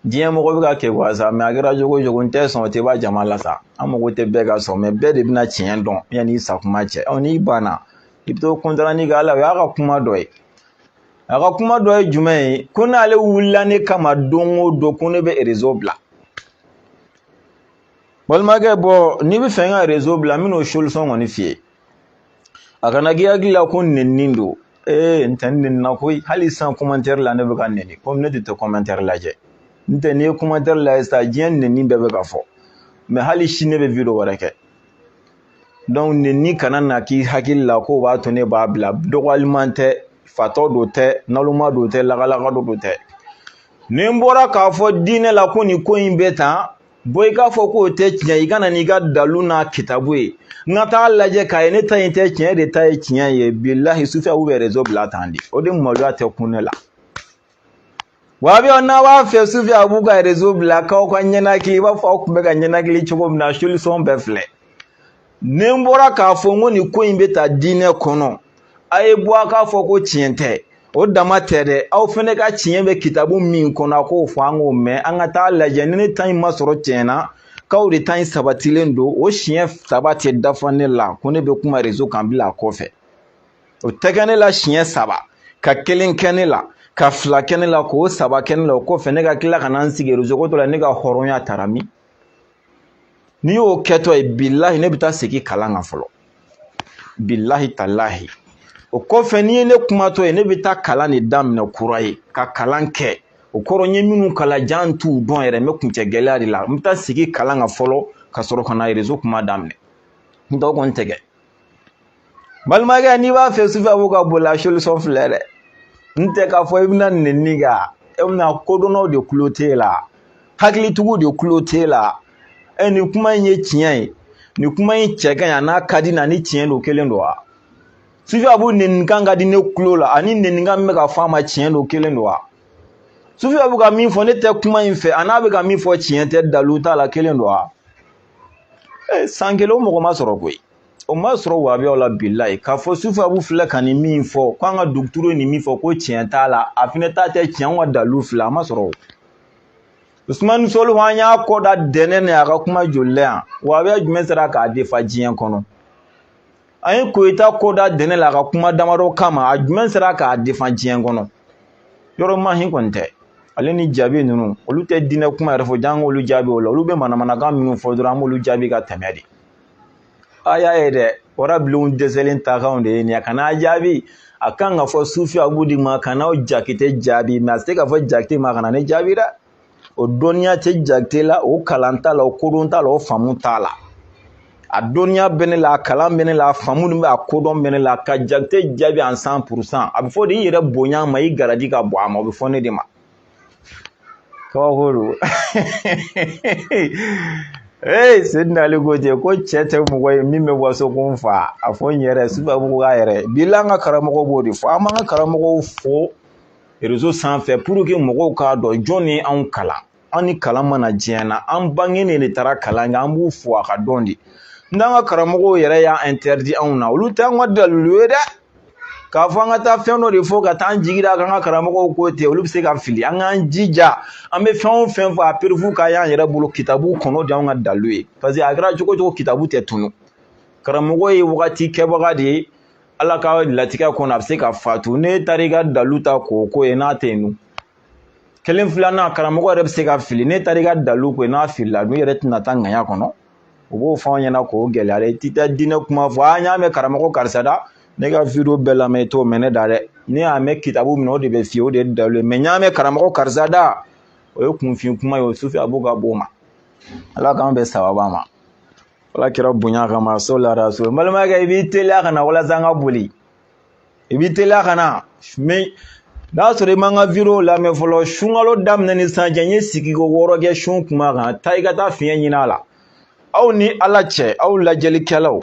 diɲɛ mɔgɔ bɛ ka kɛ wasa mais a kɛra cogo o cogo n tɛ sɔn o tɛ b'a jama la sa an mago tɛ bɛɛ ka sɔn mais bɛɛ de bɛna tiɲɛ dɔn yanni sakuma cɛ n'i banna i bɛ to kɔntarani kɛ ala o y'a ka kuma dɔ ye a ka kuma dɔ ye jumɛn ye ko n'ale wulila ne kama don o don ko ne bɛ réseau bila balimakɛ bɔ n'i bɛ fɛ n ka réseau bila n bɛna o solution kɔni f'i ye a kana k'i hakili la ko nɛnini don n tɛ n nɛnina koyi hali sisan commentaire la ne bɛ ka nɛni komi ne de tɛ commentaire lajɛ n tɛ n'i ye commentaire lajɛ sisan diɲɛ nɛnini bɛɛ bɛ ka fɔ mais hali sini ne bɛ video wɛrɛ kɛ donc nɛnini kana na k'i hakili la k'o b'a to ne b'a bila dɔgɔyaliman tɛ fatɔ don tɛ naloma don tɛ lakalaka don tɛ ni n bɔra k'a fɔ diinɛ la ko nin ko in bɛ tan bɔ i k'a fɔ k'o tɛ tiɲɛ i kana n'i ka dalu n'a kitabu ye n ka taa lajɛ k'a ye ne ta in tɛ tiɲɛ de ta ye tiɲɛ ye bilahi Sufi Abu bɛ réseau bila tan de o de maloya tɛ kun ne la wahabiyaw n'a b'a fɛ Sufi Abu ka réseau bila k'aw ka ɲɛnakili i b'a fɔ aw tun bɛ ka ɲɛnakili cogo min na solution bɛɛ filɛ ni n bɔra k'a fɔ n ko nin ko in bɛ ta diinɛ kɔnɔ a ye bɔ a k'a fɔ ko tiɲɛ tɛ o dama tɛ dɛ aw fana ka tiɲɛ bɛ kitabu min kɔnɔ a k'o fɔ an k'o mɛn an ka taa lajɛ ni ne ta in ma sɔrɔ tiɲɛ na k'aw de ta in sabatilen don o siɲɛ saba tɛ dafa ne la ko ne bɛ kuma réseau kan bila a kɔfɛ o tɛ kɛ ne la siɲɛ saba ka kelen kɛ ne la ka fila kɛ ne la k'o saba kɛ ne la o kɔfɛ ne ka tila ka na n sigi réseau ko dɔ la ne ka hɔrɔnya taara min n'i y'o kɛtɔ ye bilahi ne bɛ taa segin kalan kan fɔlɔ bilahi talahi o kɔfɛ n'i ye ne kumatɔ ye ne bɛ taa kalan de daminɛ kura ye ka kalan kɛ o kɔrɔ n ye minnu kalan jan t'u dɔn yɛrɛ n bɛ kuncɛ gɛlɛya de la n bɛ taa segin kalan kan fɔlɔ ka sɔrɔ ka na réseau kuma daminɛ n tɔgɔ kɔni tɛ kɛ balimakɛ n'i b'a fɛ Sufi Abu ka boli a solution filɛ dɛ n tɛ k'a fɔ i bɛna nɛnini kɛ e bɛna kodɔnnaw de tulo t'e la hakilitigiw de tulo t'e la nin kuma in ye tiɲɛ ye nin kuma in cɛ ka ɲi a n'a ka di na ni tiɲɛ don kelen don wa Sufi Abu nɛnikan ka di ne tulo la ani nɛnikan min bɛ ka fɔ a ma tiɲɛ don kelen don wa Sufi Abu ka min fɔ ne tɛ kuma in fɛ a n'a bɛ ka min fɔ tiɲɛ tɛ dalu t'a la kelen don wa san kelen o mɔgɔ ma sɔrɔ koyi o ma sɔrɔ wahabiyaw la bilahi k'a fɔ Sufi Abu filɛ ka nin min fɔ k'an ka duguturu ye nin min fɔ ko tiɲɛ t'a la a fana ta tɛ tiɲɛ an ka dalu filɛ a ma sɔrɔ o Usmani Soluhu an y'a kɔ da dɛnɛ ni a ka kuma joli la yan wahabiya jumɛn sera k'a defa diɲɛ kɔnɔ an ye Koyita kɔ da dɛnɛ la a ka kuma damadɔ kama a jumɛn sera k'a defa diɲɛ kɔnɔ yɔrɔ mahin kɔni tɛ ale ni jaabi ninnu olu tɛ diinɛ kuma yɛrɛ fɔ jan k'olu jaabi o la olu bɛ manamanakan minnu fɔ dɔrɔn an b'olu jaabi ka tɛmɛ de a y'a ye dɛ warabilenw dɛsɛlen takanw de ye nin ye a kana jaabi a kan ka fɔ Sufi Abu de ma kana Jakite jaabi mais a tɛ se ka fɔ Jakite ma kana ne jaabi dɛ o dɔnniya tɛ Jakite la o kalan t'a la o kodɔn t'a la o faamu t'a la a dɔnniya bɛ ne la a kalan bɛ ne la a faamu bɛ a kodɔn bɛ ne la ka Jakite jaabi en 100% a bɛ fɔ de i yɛrɛ bonya ma i garaji ka bɔ a ma o bɛ fɔ ne de ma kabako don Seydina Ali ko ten ko cɛ tɛ mɔgɔ ye min bɛ waso ko n fa a fɔ n yɛrɛ Sufi Abu k'a yɛrɛ bila an ka karamɔgɔ b'o de fɔ an b'an ka karamɔgɔw fɔ réseau sanfɛ pour que mɔgɔw k'a dɔn jɔn ni anw kalan an ni kalan mana diɲɛ na an bangenen de taara kalan kɛ an b'u fɔ a ka dɔn de n'an ka karamɔgɔw yɛrɛ y'a interdit anw na olu tɛ an ka dalilu ye dɛ k'a fɔ an ka taa fɛn dɔ de fɔ ka taa an jigi da kan ka karamɔgɔw ko ten olu bɛ se ka fili an k'an jija an bɛ fɛn o fɛn fɔ a perefu k'a y'an yɛrɛ bolo kitabu kɔnɔ de y'an ka dalilu ye parce que a kɛra cogo cogo kitabu tɛ tunu karamɔgɔ ye wagati kɛbaga de ye ala ka latigɛ kɔnɔ a bɛ se ka fatu ne taara i ka dalilu ta k'o ko ye n'a tɛ yen nɔ kelen filanan karamɔgɔ yɛrɛ bɛ se ka fili ne taara i ka dalilu ko ye n'a filila dun yɛrɛ tɛna taa ŋaɲa kɔnɔ u b'o fɔ an ɲɛna k'o gɛlɛya dɛ i tɛ taa diinɛ kuma fɔ a y'a mɛn karamɔgɔ karisa da ne ka video bɛɛ lamɛn i t'o mɛn ne da dɛ ne y'a mɛn kitabu minɛ o de bɛ fiyɛ o de ye dalu mais n y'a mɛn karamɔgɔ karisa da o ye kunfin kuma ye o sufi a b'o ka b'o ma ala k'an bɛ sababa ma ala kɛra bonya kama so lara so n balimakɛ i b'i teliya ka na walasa an ka boli i b'i teliya ka na mais n'a sɔrɔ i man ka video lamɛn fɔlɔ sunkalo daminɛ ni sisan cɛ n ye sigi ko 6 kɛ sun kuma kan taa i ka taa fiɲɛ ɲini a la aw ni ala cɛ aw lajɛlikɛlaw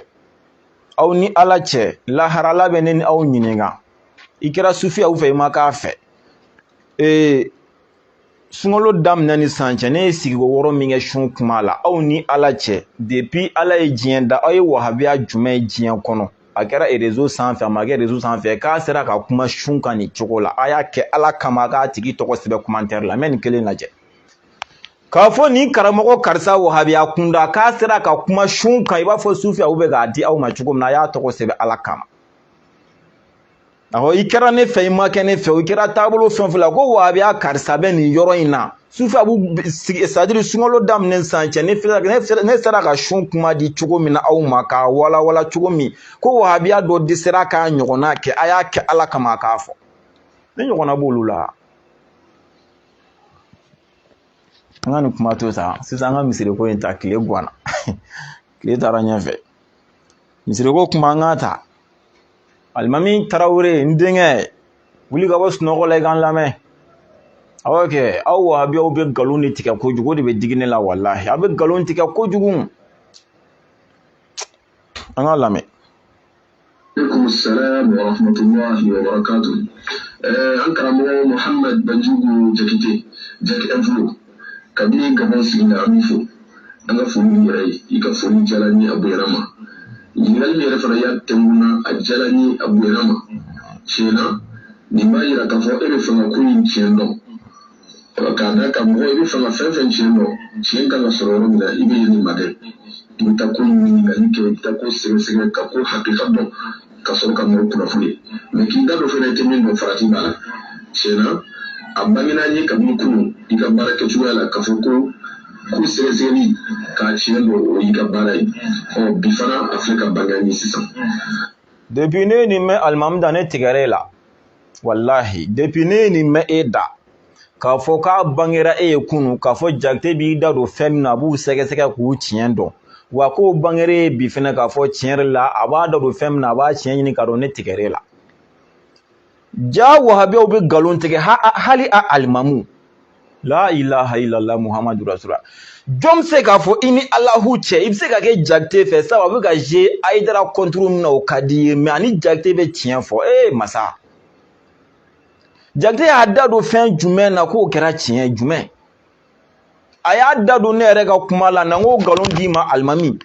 aw ni ala cɛ laharala bɛ ne ni aw ɲininka i kɛra sufi aw fɛ i ma k'a fɛ sunkalo daminɛ ni sisan cɛ ne ye sigi ko 6 min kɛ sun kuma la aw ni ala cɛ depuis ala ye diɲɛ da aw ye wahabiya jumɛn ye diɲɛ kɔnɔ a kɛra réseau sanfɛ a ma kɛ réseau sanfɛ k'a sera ka kuma sun kan nin cogo la a y'a kɛ ala kama k'a tigi tɔgɔ sɛbɛn commentaire la mɛ nin kelen lajɛ k'a fɔ nin karamɔgɔ karisa wahabiya kunda k'a sera ka kuma sun kan i b'a fɔ sufi aw bɛ k'a di aw ma cogo min na a y'a tɔgɔ sɛbɛn ala kama i kɛra ne fɛ i ma kɛ ne fɛ i kɛra taabolo fɛn fɛn la ko wahabiya karisa bɛ nin yɔrɔ in na sufi a b'u sigi c'est-à-dire sunkalo daminɛ sisan cɛ ne sera ka sun kuma di cogo min na aw ma k'a walawala cogo min ko wahabiya dɔ dɛsɛra k'a ɲɔgɔnna kɛ a y'a kɛ ala kama k'a fɔ ne ɲɔgɔnna b'olu la an ka nin kuma to sa sisan an ka misiriko in ta tile ganna tile taara ɲɛfɛ misiriko kuma an ka ta alimami Tarawele n denkɛ wuli ka bɔ sunɔgɔ la i k'an lamɛn awɔ kɛ aw wahabiyaw bɛ nkalon de tigɛ kojugu o de bɛ digi ne la walahi a bɛ nkalon tigɛ kojugu an k'a lamɛn. alaikum salam wa rahmatullahi wa barakatuh. An karamɔgɔ Muhammad Banjugu Jakite Jack Envelope kabini Gabon sigi la an b'i fo an ka foli b'i yɛrɛ ye i ka foli diyara n ye a bonyana ma ɲininkali min yɛrɛ fana y'a tɛnkunna a diyara n ye a bonyana ma tiɲɛ na nin b'a yira k'a fɔ e bɛ fɛ ka ko in tiɲɛ dɔn k'a d'a kan mɔgɔ i bɛ fɛ ka fɛn fɛn tiɲɛ dɔn tiɲɛ kan ka sɔrɔ yɔrɔ min na i bɛ yen nin ma dɛ i bɛ taa ko ɲininkali kɛ i bɛ taa ko sɛgɛsɛgɛ ka ko hakilita dɔn ka sɔrɔ ka mɔgɔ kunnafoni mɛ k'i da dɔ fana i tɛ min dɔn farati b'a la tiɲɛ na a bangena n ye kabini kunun i ka baara kɛcogoya la k'a fɔ ko sɛgɛsɛgɛli k'a tiɲɛ dɔn o y'i ka baara ye bi fana a filɛ ka bange ni sisan. depuis ne ye nin mɛn alimami da ne tigɛra e la walahi depuis ne ye nin mɛn e da k'a fɔ k'a bangera e ye kunun k'a fɔ Jakite b'i da don fɛn min na a b'u sɛgɛsɛgɛ k'u tiɲɛ dɔn wa k'o bangera e bi fɛnɛ k'a fɔ tiɲɛ yɛrɛ la a b'a da don fɛn min na a b'a tiɲɛ ɲini k'a dɔn ne tigɛra e la ja wahabiyaw bɛ nkalon tigɛ hali a alimamu la ilaha illallah muhammadu rasulullah jɔn bɛ se k'a fɔ i ni alahu cɛ i bɛ se ka kɛ Jakite fɛ sabu a bɛ ka je Ayidara contre min na o ka di ye mais ani Jakite bɛ tiɲɛ fɔ masa Jakite y'a da don fɛn jumɛn na k'o kɛra tiɲɛ jumɛn a y'a da don ne yɛrɛ ka kuma la na n k'o nkalon d'i ma alimami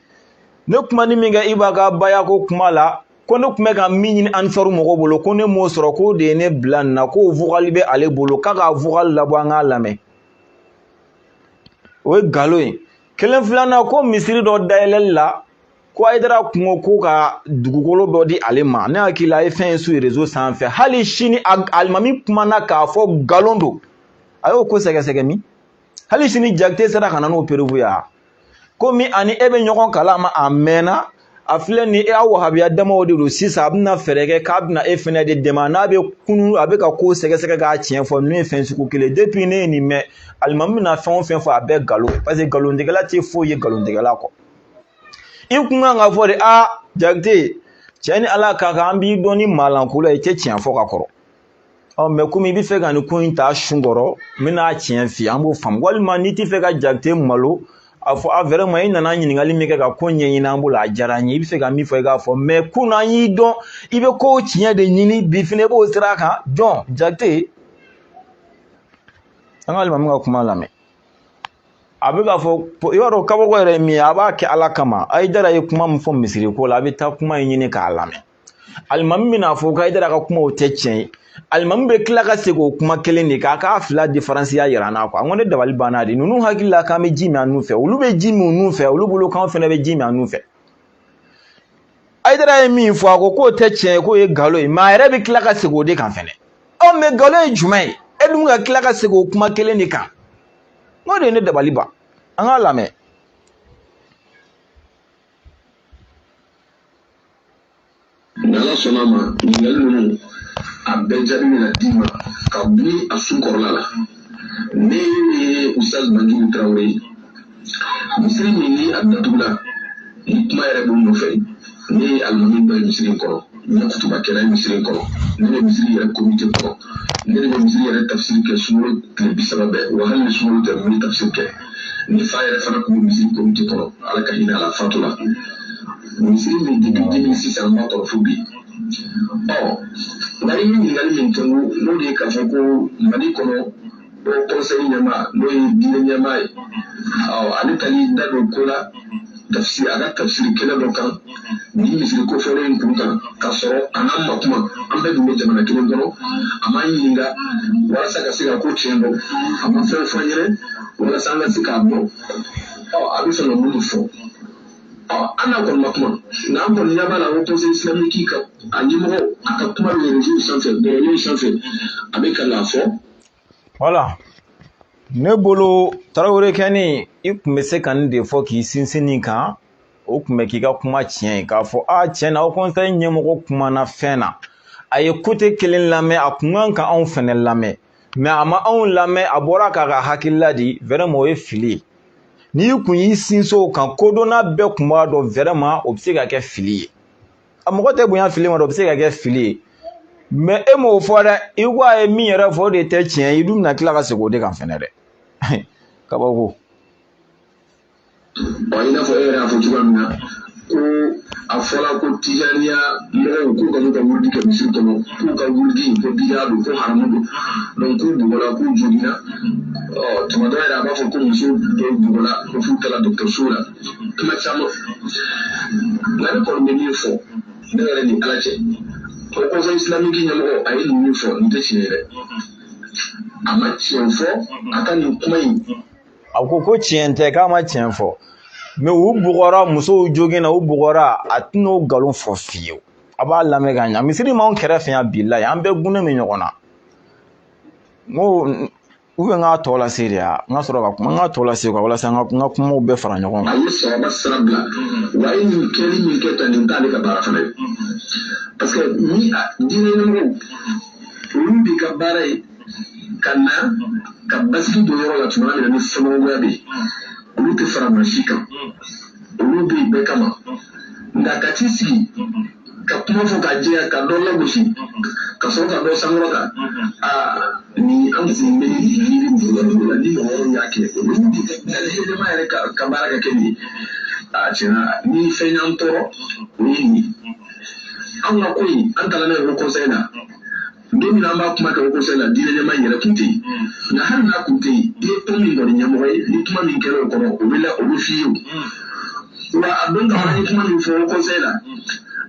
ne kuma ni min kɛ i b'a ka baya ko kuma la ko ne tun bɛ ka min ɲini Ansaru mɔgɔw bolo ko ne m'o sɔrɔ k'o de ye ne bila nin na k'o vocal bɛ ale bolo k'a ka vocal labɔ an k'a lamɛn o ye nkalon ye kelen filanan ko misiri dɔ dayɛlɛli la ko Ayidara kungo ko ka dugukolo dɔ di ale ma ne hakili la a ye fɛn ye su réseau sanfɛ hali sini alimami kumana k'a fɔ nkalon don a y'o ko sɛgɛsɛgɛ min hali sini Jakite sera ka na n'o perewu ya komi ani e bɛ ɲɔgɔn kalama a mɛnna a filɛ ni aw wahabiya damaw de don sisan a bɛna fɛɛrɛ kɛ k'a bɛna e fɛnɛ de dɛmɛ n'a bɛ kunun a bɛ ka ko sɛgɛsɛgɛ k'a tiɲɛ fɔ ninnu ye fɛn sugu kelen depuis ne ye nin mɛn alimami bɛna fɛn o fɛn fɔ a bɛɛ nkalon parce que nkalontigɛla tɛ foyi ye nkalontigɛla kɔ i kun kan ka fɔ de Jakite tiɲɛ ni ala ka kan an b'i dɔn ni maalanko la i tɛ tiɲɛ fɔ ka kɔrɔ mais komi i bɛ fɛ ka nin ko in ta sun kɔrɔ n bɛna tiɲɛ f'i ye an b'o faamu walima n'i tɛ fɛ ka Jakite malo a fɔ vraiment i nana ɲininkali min kɛ ka ko ɲɛɲini an bolo a diyara n ye i bɛ fɛ ka min fɔ i k'a fɔ mais kunun an y'i dɔn i bɛ ko tiɲɛ de ɲini bi fana i b'o sira kan jɔn Jakite an ka alimami ka kuma lamɛn a bɛ k'a fɔ i b'a dɔn kabako yɛrɛ ye min ye a b'a kɛ ala kama Ayidara ye kuma min fɔ misiriko la a bɛ taa kuma in ɲini k'a lamɛn alimami bɛna fɔ ko Ayidara ka kumaw tɛ tiɲɛ ye alimami bɛ tila ka segin o kuma kelen de kan k'a fila différence ya yira n na quoi n ko ne dabali banna de ninnu hakili la k'an bɛ ji min an n'u fɛ olu bɛ ji min u n'u fɛ olu bolo k'anw fana bɛ ji min an n'u fɛ Ayidara ye min fɔ a ko k'o tɛ tiɲɛ ye k'o ye nkalon ye mais a yɛrɛ bɛ tila ka segin o de kan fɛnɛ mais nkalon ye jumɛn ye e dun ka tila ka segin o kuma kelen de kan n ko de ye ne dabali ban an k'a lamɛn sonama ni a benjamin mina dima ka buli a sunkorla la ne Oustaz Banjugu Traoré misiri min ni a datugula ni kuma yɛrɛ b'o nɔfɛ ne alimami dɔ ye misiri kɔrɔ n ye kutubakɛla ye misiri kɔrɔ ne bɛ misiri yɛrɛ komite kɔrɔ ne de bɛ misiri yɛrɛ tafsiri kɛ sunkalo tile 30 bɛɛ wa hali ni sunkalo tɛ n bɛ tafsiri kɛ ni fa yɛrɛ fana tun bɛ misiri komite kɔrɔ ala ka hinɛ a la fatu la misiri min depuis 2006 an b'a kɔrɔ fo bi nka i ye ɲininkali min kɛ n'o de ye k'a fɔ ko mali kɔnɔ o conseil ɲɛmaa n'o ye diinɛ ɲɛmaa ye ale tali da don ko la tafsiri a ka tafsiri kɛnɛ dɔ kan ni misiri kofɔlen in kun kan k'a sɔrɔ a n'an ma kuma an bɛɛ dun bɛ jamana kelen kɔnɔ a m'an ɲininka walasa ka se ka ko tiɲɛ dɔn a ma fɛn fɔ an ɲɛnɛ walasa an ka se k'a dɔn a bɛ fɛ ka mun fɔ an n'a kɔni ma kuma nka an kɔni ɲɛ b'a la ko conseil islamique ka a ɲɛmɔgɔ a ka kuma bɛ réseau sanfɛ bɔlɔlɔ sanfɛ a bɛ ka n'a fɔ. Voilà. Ne bolo Traoré kɛni i kun bɛ se ka nin de fɔ k'i sinsin nin kan o kun bɛ k'i ka kuma tiɲɛ ye k'a fɔ tiɲɛ na aw conseil ɲɛmɔgɔ kumana fɛn na a ye côté kelen lamɛn a kun kan ka anw fɛnɛ lamɛn mais a ma anw lamɛn a bɔra k'a ka hakilila di vraiment o ye fili ye n'i kun y'i sinsin o kan kodɔnna bɛɛ kun b'a dɔn vraiment o bɛ se ka kɛ fili ye a mɔgɔ tɛ bonya fili ma dɛ o bɛ se ka kɛ fili ye mais e m'o fɔ dɛ i ko a ye min yɛrɛ fɔ o de tɛ tiɲɛ ye i dun bɛna tila ka segin o de kan fɛnɛ dɛ kabako. I n'a fɔ e yɛrɛ y'a fɔ cogoya min na ko a fɔla ko tijaniya mɔgɔw k'u ka n'u ka wurudi kɛ misiri kɔnɔ k'u ka wurudi ko bidiya don ko haramu don donc k'u bugɔla k'u jogina tuma dɔ yɛrɛ a b'a fɔ ko muso dɔw bugɔla ko f'u taara dɔgɔtɔrɔso la kuma caman nka ne kɔni bɛ min fɔ ne yɛrɛ ni ala cɛ o conseil islamique ɲɛmɔgɔ a ye nin min fɔ nin tɛ tiɲɛ yɛrɛ a ma tiɲɛ fɔ a ka nin kuma in a ko tiɲɛ tɛ k'a ma tiɲɛ fɔ mais u bugɔra musow jogin na u bugɔra a tɛna o nkalon fɔ fiyewu a b'a lamɛn ka ɲɛ misiri m'anw kɛrɛfɛ yan bilahi an bɛɛ gunnen bɛ ɲɔgɔn na n ko ou bien n k'a tɔ lase de ya n ka sɔrɔ ka kuma n k'a tɔ lase quoi walasa n ka kumaw bɛɛ fara ɲɔgɔn kan. a ye sababa sira bila wa a ye nin kɛli min kɛ tan nin t'ale ka baara fana ye parce que ni diinɛ ɲɛmɔgɔw olu de ka baara ye ka na ka basigi don yɔrɔ la tuma min na ni fɛnɲɔgɔnya bɛ yen olu tɛ fara maa si kan olu bɛ yen bɛɛ kama nka ka t'i sigi ka kuma fɔ ka jɛya ka dɔ lagosi ka sɔrɔ ka dɔ sankɔrɔta ni an kun bɛ yiri bolo la ni mɔgɔ y'a kɛ olu de yɛlɛma yɛrɛ ka baara ka kɛ nin ye tiɲɛna ni fɛn y'an tɔɔrɔ o ye nin ye anw ka ko in an taara n'a ye o conseil la don min an b'a kuma kɛ o conseil la diinɛ ɲɛmaa yɛrɛ tun tɛ yen nka hali n'a tun tɛ yen i ye ko min kɔni ɲɛmɔgɔ ye ni kuma min kɛra o kɔnɔ o bɛ f'i ye o wa a don kama an ye kuma min fɔ o conseil la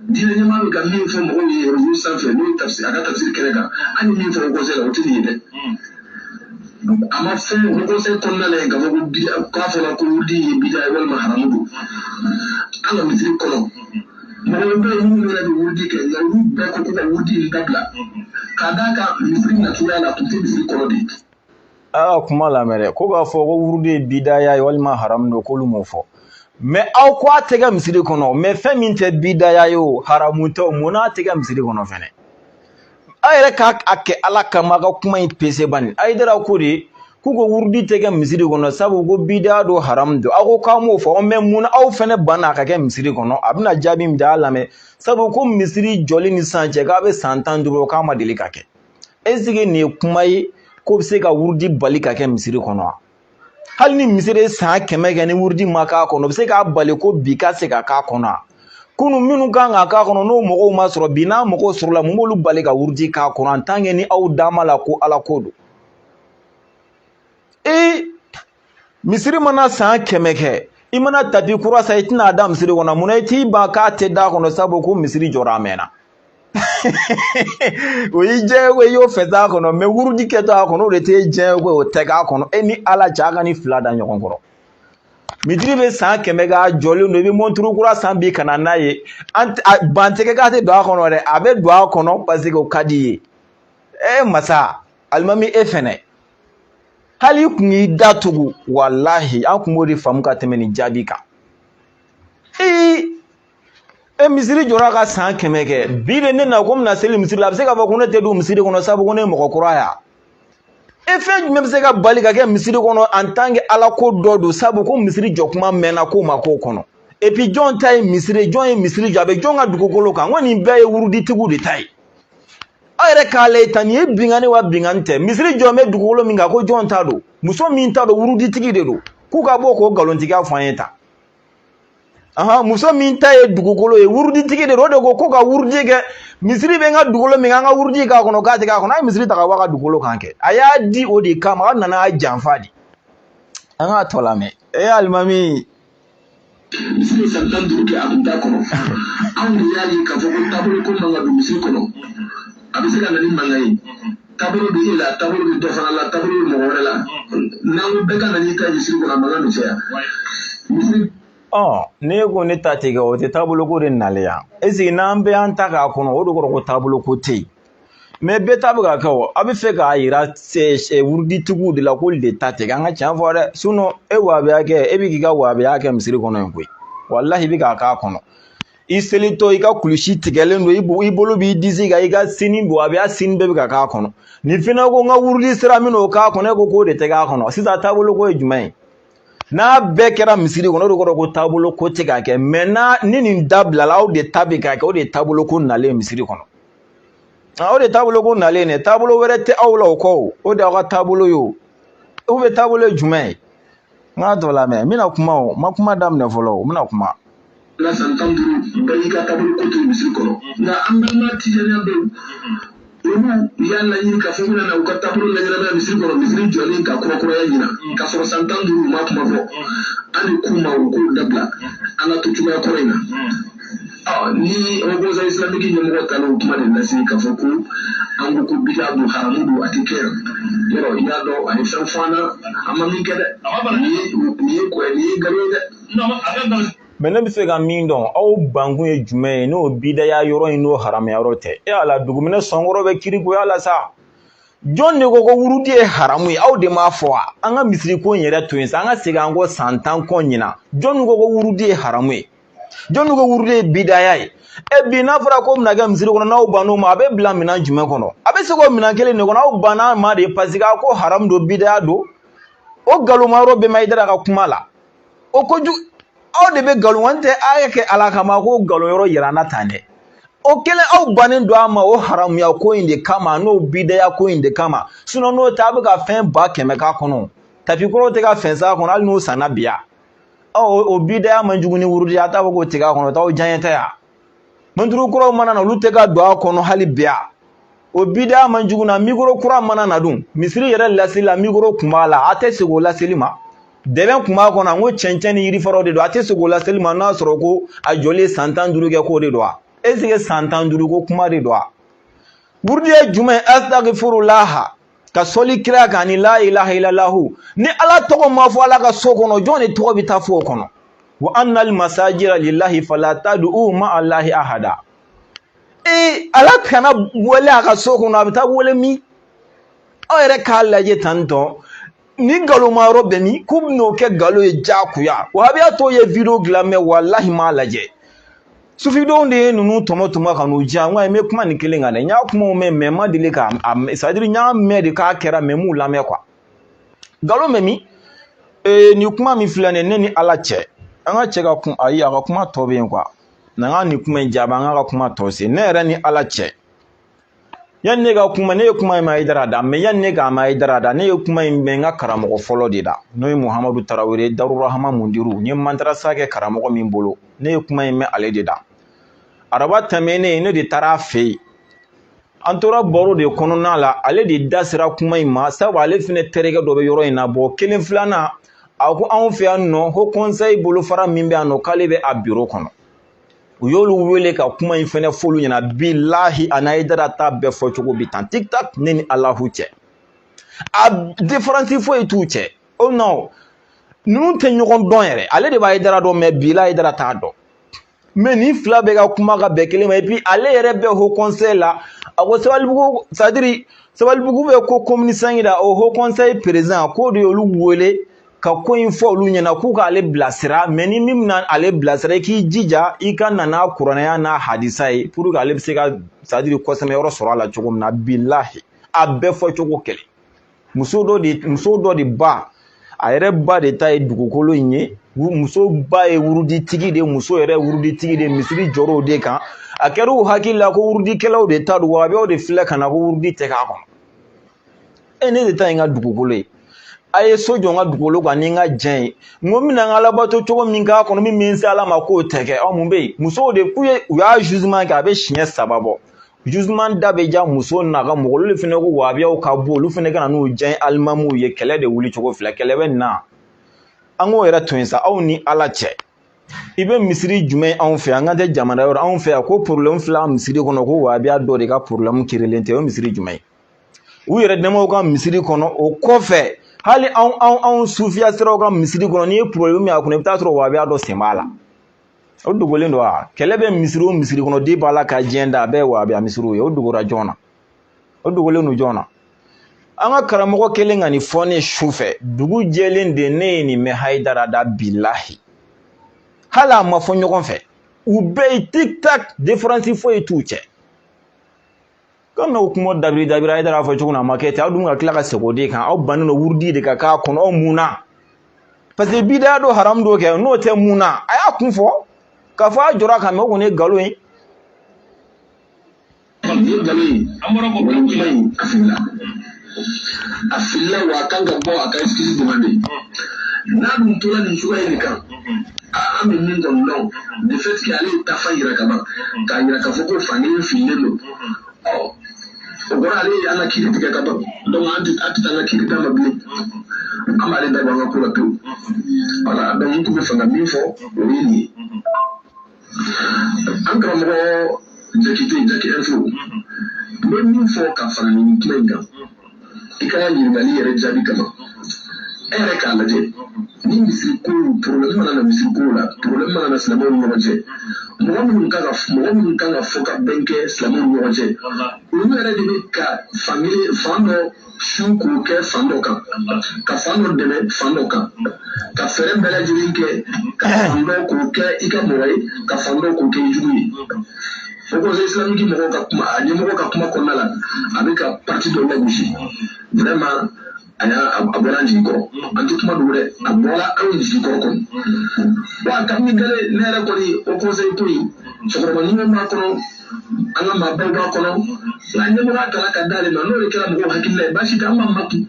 diinɛ ɲɛmaa bɛ ka min fɔ mɔgɔw ye réseau sanfɛ n'o ye a ka tafsiri kɛnɛ kan an ye min fɔ o conseil la o tɛ nin ye dɛ a ma fɛn o conseil kɔnɔna la yen k'a fɔ ko k'a fɔra ko wurudi ye bidiya ye walima haramu don an ka misiri kɔnɔ mɔgɔw bɛ yen minnu yɛrɛ bɛ wurudi kɛ nka olu bɛɛ ko ko ka wurudi in dabila k'a d'a kan misiri nacogoya la a tun tɛ misiri kɔnɔ de. kuma lamɛn dɛ ko k'a fɔ ko wurudi ye bidaya ye walima haramu don k'olu m'o fɔ mais aw ko a tɛ kɛ misiri kɔnɔ mais fɛn min tɛ bidaya ye o haramu tɛ o mun n'a tɛ kɛ misiri kɔnɔ fɛnɛ a yɛrɛ k'a kɛ ala kama a ka kuma in pese bani a ye dara ko de k'u ko wurudi tɛ kɛ misiri kɔnɔ sabu ko bidaya don haramu don aw ko k'an m'o fɔ mais mun aw fɛnɛ banna a ka kɛ misiri kɔnɔ a bɛna jaabi min di a lamɛn sabu ko misiri jɔli ni san cɛ k'a bɛ san 15 k'a ma deli ka kɛ est ce que nin ye kuma ye ko bɛ se ka wurudi bali ka kɛ misiri kɔnɔ wa hali ni misiri ye san 100 kɛ ni wurudi ma k'a kɔnɔ o bɛ se k'a bali ko bi ka se ka k'a kɔnɔ wa kunu minnu kan ka k'a kɔnɔ n'o mɔgɔw ma sɔrɔ bi n'a mɔgɔw sɔrɔla mun b'olu bali ka wurudi k'a kɔnɔ en tant que ni aw da ma la ko ala ko don misiri mana san 100 kɛ i mana tapi kura san i tɛna da misiri kɔnɔ munna i t'i ban k'a tɛ da kɔnɔ sabu ko misiri jɔra a mɛnna o y'i diya ko i y'o fɛ t'a kɔnɔ mais wurudi kɛtɔ a kɔnɔ o de t'e diya ko o tɛ k'a kɔnɔ e ni ala cɛ a ka ni fila da ɲɔgɔn kɔrɔ misiri bɛ san 100 k'a jɔlen don i bɛ monturu kura san bi ka na n'a ye bantigɛ k'a tɛ don a kɔnɔ dɛ a bɛ don a kɔnɔ parce que o ka di ye masa alimami e fɛnɛ hali i kun y'i da tugu walahi an kun b'o de faamu ka tɛmɛ nin jaabi kan e misiri jora ka san kɛmɛ kɛ bi de ne na ko mina seli misiri la a bɛ se k'a fɔ ko ne tɛ don misiri kɔnɔ sabu ko ne ye mɔgɔ kura ya e fɛn jumɛn bɛ se ka bali ka kɛ misiri kɔnɔ en tant que ala ko dɔ don sabu ko misiri jɔ kuma mɛnna ko ma k'o kɔnɔ et puis jɔn ta ye misiri jɔn ye misiri jɔ a bɛ jɔn ka dugukolo kan ko nin bɛɛ ye wuruditigiw de ta ye aw yɛrɛ k'a lajɛ tan nin ye binkani wa binkani tɛ misiri jɔn bɛ dugukolo min kan ko jɔn ta don muso min ta don wuruditigi de don k'u ka bɔ k'o nkalontigiya fɔ an ye tan muso min ta ye dugukolo ye wuruditigi de don o de ko ka wurudi kɛ misiri bɛ n ka dugukolo min kan an ka wurudi k'a kɔnɔ k'a tɛ k'a kɔnɔ a ye misiri ta ka bɔ a ka dugukolo kan kɛ a y'a di o de kama a nana a janfa de an k'a tɔ lamɛn alimami misiri san 15 kɛ a kun t'a kɔnɔ anw de y'a ye k'a fɔ ko taabolo ko man ka don misiri kɔnɔ a bɛ se ka na ni mankan ye taabolo bɛ e la taabolo bɛ dɔ fana la taabolo bɛ mɔgɔ wɛrɛ la n'an ko bɛɛ ka na n'i ka misiri kɔnɔ a mankan bɛ caya misiri ne ko ne ta tɛ kɛ o tɛ taabolo ko de nalen yan est-ce que n'an bɛ an ta k'a kɔnɔ o de kɔrɔ ko taabolo ko tɛ yen mais bɛɛ ta bɛ ka kɛ o a bɛ fɛ k'a yira wuruditigiw de la k'olu de ta tɛ kɛ an ka tiɲɛ fɔ dɛ sinon e wahabiya kɛ e bɛ k'i ka wahabiya kɛ misiri kɔnɔ yen koyi walahi i bɛ k'a k'a kɔnɔ i selitɔ i ka kulusi tigɛlen don i bolo b'i disi kan i ka sini wahabiya sini bɛɛ bɛ ka k'a kɔnɔ ni fana ko n ka wurudi sira min n'o k'a kɔnɔ e ko k'o de tɛ k'a kɔnɔ sisan taabolo ko ye jumɛn ye n'a bɛɛ kɛra misiri kɔnɔ o de kɔrɔ ko taabolo ko tɛ ka kɛ mais ni nin dabilala aw de ta bɛ ka kɛ o de ye taabolo ko nalen misiri kɔnɔ o de taabolo ko nalen dɛ taabolo wɛrɛ tɛ aw la o kɔ o de y'aw ka taabolo ye o bɛ taabolo ye jumɛn ye n k'a tɔ lamɛn n bɛna kuma o n ma kuma daminɛ fɔlɔ o n bɛna kuma. la san 15 bɛɛ y'i ka taabolo ko to misiri kɔnɔ nka an balima tijaniya bɛ olu y'a laɲini k'a fɔ u bɛna na u ka taabolo lajɛrɛbɛ misiri kɔnɔ misiri jɔlen ka kurakuraya ɲina k'a sɔrɔ san 15 u ma kuma fɔ an de k'u ma u k'u dabila an ka to cogoya kɔrɔ in na ni opposition islamique ɲɛmɔgɔ taara o kuma de lase k'a fɔ ko an ko ko bida don haramu don a tɛ kɛ yɔrɔ i y'a dɔn a ye fɛn fɔ an na an ma min kɛ dɛ nin ye nkalon ye dɛ. mais ne bɛ fɛ ka min dɔn aw bankun ye jumɛn ye n'o bidaya yɔrɔ in n'o haramuya yɔrɔ tɛ e ala duguminɛ sɔnkɔrɔ bɛ kirigoya la sa jɔn de ko ko wurudi ye haramu ye aw de m'a fɔ wa an ka misiri ko in yɛrɛ to yen sa an ka segin an kɔ san 10 kɔ ɲina jɔn ko ko wurudi ye haramu ye jɔn ko wurudi ye bidaya ye e bi n'a fɔra ko bɛna kɛ misiri kɔnɔ n'aw bann'o ma a bɛ bila minɛn jumɛn kɔnɔ a bɛ se k'o minɛn kelen de kɔnɔ aw banna ma de parce que a ko haramu don bidaya don o nkalonma yɔrɔ bɛɛ ma i dara ka kuma la o kojugu aw de bɛ nkalon an tɛ a yɛ kɛ ala kama ko nkalon yɔrɔ yira an na tan dɛ o kɛlen aw bannen don a ma o haramuya ko in de kama n'o bidaya ko in de kama sinon n'o tɛ a bɛ ka fɛn 100 k'a kɔnɔ tapi kɔrɔ tɛ ka fɛn s'a kɔnɔ hali n'o sanna bi yan o bidaya man jugu ni wurudi a t'a fɔ k'o tɛ k'a kɔnɔ t'aw diyaɲɛ tɛ yan manturu kuraw mana na olu tɛ ka don a kɔnɔ hali bi yan o bidaya man jugu na mikoro kura mana na dun misiri yɛrɛ laseli la mikoro kun b'a la a tɛ segin o laseli ma dɛbɛn kun b'a kɔnɔ n ko cɛncɛn ni yirifaraw de don a tɛ segin o laseli ma n'a sɔrɔ ko a jɔlen san 15 kɛ k'o de don wa est ce que san 15 ko kuma de don wa wurudi ye jumɛn astagfirullah ka sɔli kira kan ni la ilaha illallahu ni ala tɔgɔ ma fɔ ala ka so kɔnɔ jɔn de tɔgɔ bɛ taa fɔ o kɔnɔ wa annal masajida lillahi fala tad'u ma allahi ahada ala kana wele a ka so kɔnɔ a bɛ taa wele min aw yɛrɛ k'a lajɛ tantɔ ni nkalonma yɔrɔ bɛ min k'u bɛ n'o kɛ nkalon ye diyagoya wahabiya tɔw ye video dilan mɛ walahi m'a lajɛ sufidenw de ye ninnu tɔmɔ ka n'u diya n ko n bɛ kuma nin kelen kan dɛ n y'a kumaw mɛn mais n ma deli ka c'est à dire n y'a mɛn de k'a kɛra mais m'u lamɛn quoi nkalon bɛ min nin kuma min filɛ nin ye ne ni ala cɛ an ka cɛ ka kun ayi a ka kuma tɔ bɛ yen quoi na n ka nin kuma in jaabi an ka kuma tɔ se ne yɛrɛ ni ala cɛ yanni ne ka kuma ne ye kuma in ma Hayidara da mais yanni ne k'a ma Hayidara da ne ye kuma in bɛn n ka karamɔgɔ fɔlɔ de da n'o ye Muhamadu Tarawele Darurahama Mundiru n ye madarasa kɛ karamɔgɔ min bolo ne ye kuma in mɛn ale de da araba tɛmɛnen ne de taara a fɛ yen an tora baro de kɔnɔna la ale de da sera kuma in ma sabu ale fana terikɛ dɔ bɛ yɔrɔ in na bɔ kelen filanan a ko anw fɛ yan nɔ ko conseil bolofara min bɛ yan nɔ k'ale bɛ a bureau kɔnɔ u y'olu wele ka kuma in fɛnɛ fɔlu ɲɛna bilahi a Hayidara ta bɛɛ fɔ cogo bi tan tic tac ne ni Alahu cɛ a différence foyi t'u cɛ oh non ninnu tɛ ɲɔgɔn dɔn yɛrɛ ale de b'a Hayidara dɔn mais bila Hayidara t'a dɔn mais ni fila bɛ ka kuma ka bɛn kelen ma et puis ale yɛrɛ bɛ haut conseil la a ko Sabalibugu c'est à dire Sabalibugu bɛ ko commune 5 la o haut conseil président k'o de y'olu wele ka ko in fɔ olu ɲɛna k'u k'ale bilasira mais ni min bɛna ale bilasira i k'i jija i ka na n'a kuranɛya n'a hadisa ye pour que ale bɛ se ka c'est à dire kɔsɛmɛ yɔrɔ sɔrɔ a la cogo min na bilahi a bɛɛ fɔ cogo kelen muso dɔ de ba a yɛrɛ ba de ta ye dugukolo in ye muso ba ye wuruditigi de muso yɛrɛ wuruditigi de misiri jɔr'o de kan a kɛra u hakili la ko wurudikɛlaw de ta don wahabiyaw de filɛ ka na ko wurudi tɛ k'a kɔnɔ ne de ta ye n ka dugukolo ye a ye so jɔ n ka dugukolo kan ni n ka diɲɛ ye n ko n bɛna n ka alabato cogo min k'a kɔnɔ min bɛ n se ala ma k'o tɛ kɛ mun bɛ yen musow de u y'a jugement kɛ a bɛ siɲɛ 3 bɔ jugement da bɛ ja muso n'a ka mɔgɔ olu fana ko wahabiyaw ka bɔ olu fana ka na n'u diɲɛ alimamuw ye kɛlɛ de wuli cogo fila kɛlɛ bɛ na an k'o yɛrɛ to yen sa aw ni ala cɛ i bɛ misiri jumɛn anw fɛ an ka tɛ jamana yɔrɔ anw fɛ yan ko problème fila misiri kɔnɔ ko wahabiya dɔ de ka problème kirelen tɛ o misiri jumɛn ye u yɛrɛ dɛmɛw ka misiri kɔnɔ o kɔfɛ hali anw sufiya siraw ka misiri kɔnɔ n'i ye problème y'a kɔnɔ i bɛ taa sɔrɔ wahabiya dɔ sen b'a la o dogolen don wa kɛlɛ bɛ misiri o misiri kɔnɔ den b'a la ka diɲɛ da a bɛɛ ye wahabiya misiriw ye o dogora jɔn na o dogolen don jɔn na an ka karamɔgɔ kelen ka nin fɔ ne su fɛ dugu jɛlen de ne ye nin mɛn Hayidara da bilahi hali a ma fɔ ɲɔgɔn fɛ u bɛɛ ye tic tac différence foyi t'u cɛ comme n'o kuma dabiri Hayidara fɔ cogo min na a ma kɛ ten aw dun ka tila ka segin o de kan aw bannen don wurudi de ka k'a kɔnɔ aw mun na parce que bidaya dɔ haramu dɔ kɛ n'o tɛ mun na a y'a kun fɔ k'a fɔ a jɔra kan mɛ o kɔni ye nkalon ye. A filila wa a kan ka bɔ a ka excuse demander n'a dun tora nin cogoya in de kan an bɛ min kɔni dɔn de fait que ale ye tafa yira ka ban k'a yira k'a fɔ ko fankelen fililen don o kɔrɔ ale ye an ka kiiri tigɛ ka ban donc an tɛ taa an ka kiiri d'a ma bilen an b'ale dabɔ an ka ko la pewu voilà donc n tun bɛ fɛ ka min fɔ o ye nin ye an karamɔgɔ Jaki Info n bɛ min fɔ ka fara nin kuma in kan i ka ɲininkali yɛrɛ jaabi kama e yɛrɛ k'a lajɛ ni misiri ko problème mana na misiri ko la problème mana na silamɛw ni ɲɔgɔn cɛ mɔgɔ minnu kan ka fɔ ka bɛn kɛ silamɛw ni ɲɔgɔn cɛ olu yɛrɛ de bɛ ka fan dɔ su k'o kɛ fan dɔ kan ka fan dɔ dɛmɛ fan dɔ kan ka fɛɛrɛ bɛɛ lajɛlen kɛ ka fan dɔ k'o kɛ i ka mɔgɔ ye ka fan dɔ k'o kɛ i jugu ye o conseil islamique mɔgɔw ka kuma a ɲɛmɔgɔ ka kuma kɔnɔna la a bɛ ka parti dɔ lagosi vraiment a bɔra an jigi kɔrɔ an tɛ kuma don dɛ a bɔra an jigi kɔrɔ kɔni wa kabini gale ne yɛrɛ kɔni o conseil ko in cɛkɔrɔba ɲuman b'a kɔnɔ an ka maabaw b'a kɔnɔ nka ɲɛmɔgɔ kala ka d'ale ma n'o de kɛra mɔgɔw hakili la ye baasi tɛ an b'a makun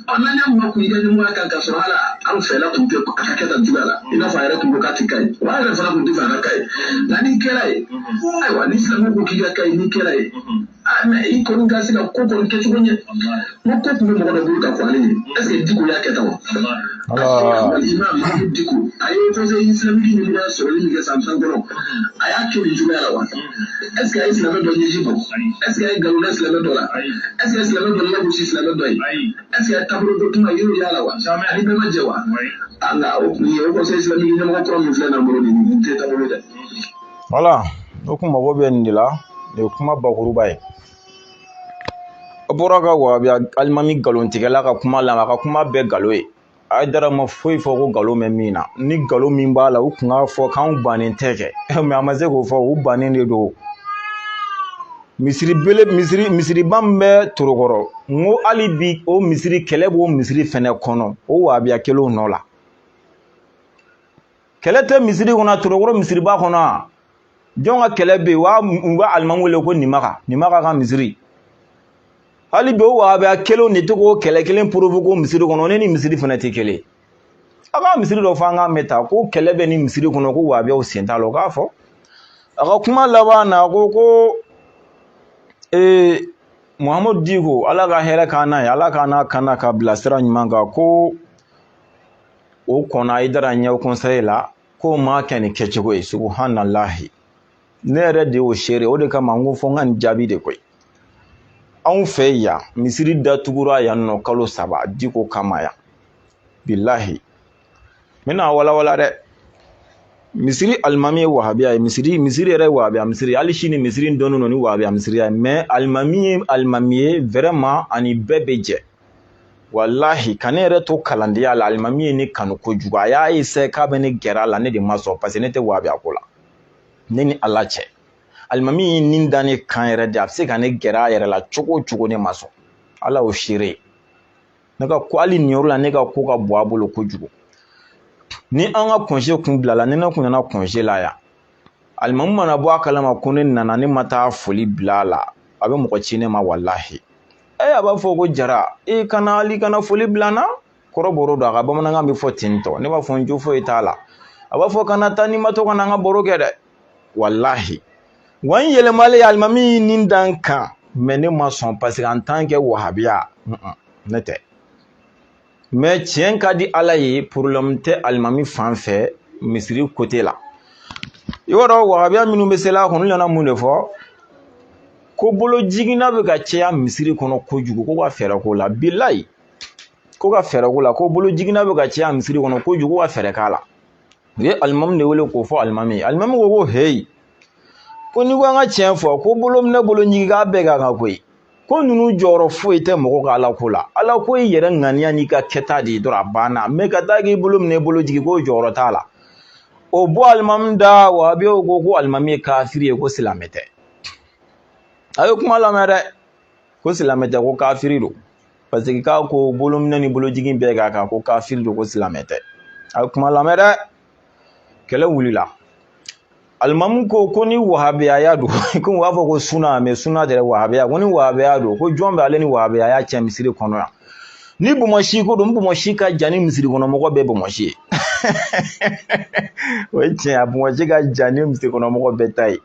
n'an y'a makun i ka ɲɛmɔgɔya kan k'a sɔrɔ hali an fɛla tun tɛ a ka kɛ tan cogoya la i n'a fɔ a yɛrɛ tun ko k'a tɛ ka ye wa a yɛrɛ fana tun tɛ fɛ a ka ka ye nka n'i kɛra ye ayiwa ni silamɛw ko k'i ka ka ye n'i kɛra ye mais i kɔni ka se ka ko kɔni kɛcogo ɲɛ n ko tun bɛ mɔgɔ dɔ bolo ka fɔ ale ye est ce que Diko y'a kɛ tan wa imam Mahamud Diko a ye conseil islamique ɲɛmɔgɔya sɔrɔli min kɛ san 5 kɔnɔ a y'a kɛ nin cogoya la wa est ce que a ye silamɛ dɔ ɲɛji bɔ est ce que a ye nkalon da silamɛ dɔ la est ce que silamɛ dɔ lagosi silamɛ dɔ ye est ce que a taabolo dɔ tun ka yiriw y'a la wa ani bɛɛ ma jɛ wa nka o conseil islamique ɲɛmɔgɔ kura min filɛ n'an bolo nin tɛ taabolo dɛ. Voilà o kun mago bɛ nin de la nin ye kuma bakuruba ye. A bɔra ka wahabiya alimami nkalontigɛla ka kuma la a ka kuma bɛɛ nkalon ye Hayidara ma foyi fɔ ko nkalon bɛ min na ni nkalon min b'a la u kun k'a fɔ k'anw bannen tɛ kɛ mais a ma se k'o fɔ u bannen de don misiriba min bɛ Torokɔrɔ n ko hali bi o misiri kɛlɛ b'o misiri fɛnɛ kɔnɔ o wahabiya kelenw nɔ la kɛlɛ tɛ misiri kɔnɔ Torokɔrɔ misiriba kɔnɔ jɔn ka kɛlɛ bɛ yen u b'a alimami wele ko Nimaka ka misiri hali bi o wahabiya kelenw de tɛ k'o kɛlɛ kelen provoquer o misiri kɔnɔ ne ni misiri fana tɛ kelen a ka misiri dɔ fɔ an k'a mɛn ta ko kɛlɛ bɛ ni misiri kɔnɔ ko wahabiyaw sen t'a la o k'a fɔ a ka kuma laban na ko Mahamud Diko ala ka hɛrɛ k'an n'a ye ala k'an n'a kan ka bilasira ɲuman kan ko o kɔnna Hayidara ɲɛ o conseil la ko maa kɛ nin kɛcogo ye subhanalahi ne yɛrɛ de y'o seere o de kama n ko fɔ n ka nin jaabi de koyi anw fɛ yan misiri datugura yan nɔ kalo 3 Diko kama yan bilahi n bɛna walawala dɛ misiri alimami ye wahabiya ye misiri yɛrɛ ye wahabiya misiri hali sini misiri dɔnnen don ni wahabiya misiriya ye mais alimami ye vraiment ani bɛɛ bɛ jɛ wallahi ka ne yɛrɛ to kalandenya la alimami ye ne kanu kojugu a y'a essayer k'a bɛ ne gɛrɛ a la ne de ma sɔn parce que ne tɛ wahabiya ko la ne ni ala cɛ alimami ye nin da ne kan yɛrɛ de a bɛ se ka ne gɛrɛ a yɛrɛ la cogo o cogo ne ma sɔn ala y'o seere ne ka ko hali nin yɔrɔ la ne ka ko ka bɔ a bolo kojugu ni an ka congé kun bilala ni ne kun nana congé la yan alimami mana bɔ a kalama ko ne nana ne ma taa foli bila a la a bɛ mɔgɔ ci ne ma wallahi a b'a fɔ ko Jara kana foli bila n na kɔrɔbɔrɔ don a ka bamanankan bɛ fɔ ten tɔ ne b'a fɔ n jo foyi t'a la a b'a fɔ kana taa ni ma to kana an ka baro kɛ dɛ wallahi wa n yɛlɛmalen alimami y'i nin da n kan mais ne ma sɔn parce que en tant que wahabiya ne tɛ mais tiɲɛ ka di ala ye problème tɛ alimami fan fɛ misiri côté la i b'a dɔn wahabiya minnu bɛ se la a kɔnɔ olu nana mun de fɔ ko bolo jiginna bɛ ka caya misiri kɔnɔ kojugu ko ka fɛɛrɛ ko la bilayi ko ka fɛɛrɛ ko la ko bolo jiginna bɛ ka caya misiri kɔnɔ kojugu ko ka fɛɛrɛ k'a la u ye alimami de wele k'o fɔ alimami alimami ko ko heyi ko ni ko an ka tiɲɛ fɔ ko bolo minɛ bolo jigi k'a bɛɛ ka kan koyi ko ninnu jɔyɔrɔ foyi tɛ mɔgɔ ka ala ko la ala ko i yɛrɛ ŋaniya n'i ka kɛta de ye dɔrɔn a banna mais ka taa k'i bolo minɛ bolo jigi ko jɔyɔrɔ t'a la o bɔ alimami da wahabiyaw ko alimami ye kafiri ye ko silamɛ tɛ a ye kuma lamɛn dɛ ko silamɛ tɛ ko kafiri don parce que k'a ko bolo minɛ ni bolo jigi bɛɛ ka kan ko kafiri don ko silamɛ tɛ a ye kuma lamɛn dɛ kɛlɛ wulila alimami ko ni wahabiyaya don ko u b'a fɔ ko suna mais suna tɛ wahabiya ko ni wahabiya don ko jɔn bɛ ale ni wahabiyaya cɛ misiri kɔnɔ yan ni bɔnmɔsi ko don bɔnmɔsi ka jan ni misiri kɔnɔ mɔgɔ bɛɛ bɔnmɔsi ye o ye tiɲɛ a bɔnmɔsi ka jan ni misiri kɔnɔ mɔgɔ bɛɛ ta ye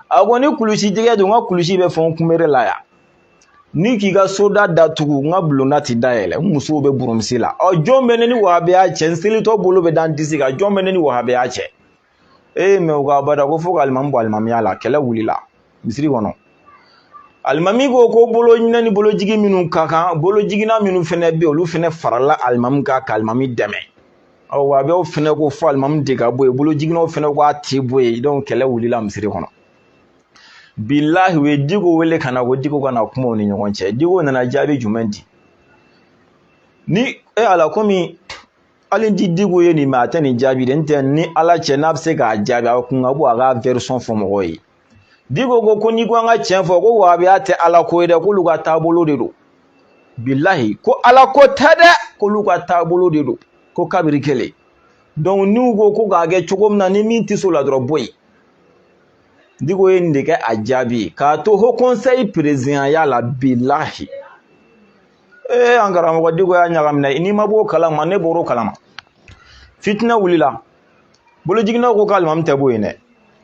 a ko ni kulusi tigɛ don n ka kulusi bɛ fɔ n kunbere la yan ni k'i ka soda datugu n ka bulonda ti dayɛlɛ n musow bɛ burumisi la jɔn bɛ ne ni wahabiya cɛ n selitɔ bolo bɛ da n disi kan jɔn bɛ ne ni wahabiya cɛ mais u ka bada ko fo ka alimami bɔ alimamiya la kɛlɛ wulila misiri kɔnɔ alimami ko bolo ɲinɛ ni bolo jigi minnu ka kan bolo jigina minnu fɛnɛ bɛ olu fɛnɛ farala alimami kan ka alimami dɛmɛ wahabiyaw fɛnɛ ko fo alimami de ka bɔ yen bolo jiginaw fɛnɛ ko a ti bɔ yen donc kɛlɛ wulila misiri kɔnɔ bilahi u ye Diko wele ka na ko Diko ka na kuma u ni ɲɔgɔn cɛ Diko nana jaabi jumɛn di ni ala komi hali di Diko ye nin mais a tɛ nin jaabi de ntɛ ni ala cɛ n'a bɛ se k'a jaabi a kun ka bɔ a ka version fɔ mɔgɔw ye Diko ko ni ko an ka tiɲɛ fɔ ko wahabiya tɛ ala ko ye dɛ k'olu ka taabolo de don bilahi ko ala ko tɛ dɛ k'olu ka taabolo de don ko kabiri kelen donc n'u ko k'a kɛ cogo min na ni min tɛ se o la dɔrɔn bɔ yen Diko ye nin de kɛ a jaabi k'a to haut conseil présidentiel la bilahi an karamɔgɔ Diko y'a ɲagamina n'i ma bɔ o kalama ne bɔr'o kalama fitinɛ wulila bolojiginaw ko k'alimami tɛ bɔ yen dɛ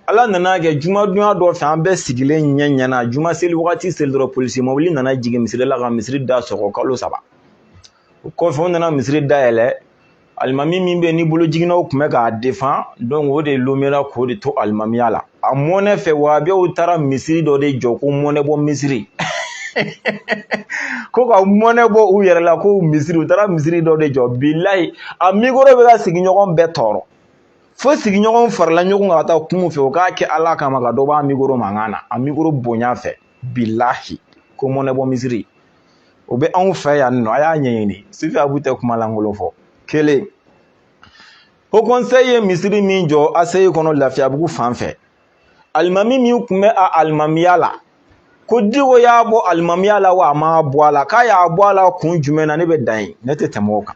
ala nana kɛ jumadonya dɔ fɛ an bɛɛ sigilen ɲɛna juma seli wagati seli dɔrɔn polisi mobili nana jigin misiri la ka misiri da sɔgɔ kalo 3 o kɔfɛ u nana misiri da yɛlɛ alimami min bɛ ni bolojiginaw tun bɛ k'a défend donc o de lomera k'o de to alimamiya la a mɔnɛ fɛ wahabiyaw taara misiri dɔ de jɔ ko mɔnɛ bɔ misiri ko ka mɔnɛ bɔ u yɛrɛ la ko misiri u taara misiri dɔ de jɔ bilayi a mikoro bɛ ka sigiɲɔgɔn bɛɛ tɔɔrɔ fo sigiɲɔgɔn farala ɲɔgɔn kan ka taa kungo fɛ o k'a kɛ ala kama ka dɔ b'a mikoro mankan na a mikoro bonya fɛ bilahi ko mɔnɛ bɔ misiri o bɛ anw fɛ yan nɔ a y'a ɲɛɲini Sufi Abu tɛ kuma lankolon fɔ kelen haut conseil ye misiri min jɔ ACI kɔnɔ Lafiyabugu fan fɛ alimami min tun bɛ a alimamiya la ko Diko y'a bɔ alimamiya la wa a ma bɔ a la k'a y'a bɔ a la kun jumɛn na ne bɛ dan yen ne tɛ tɛmɛ o kan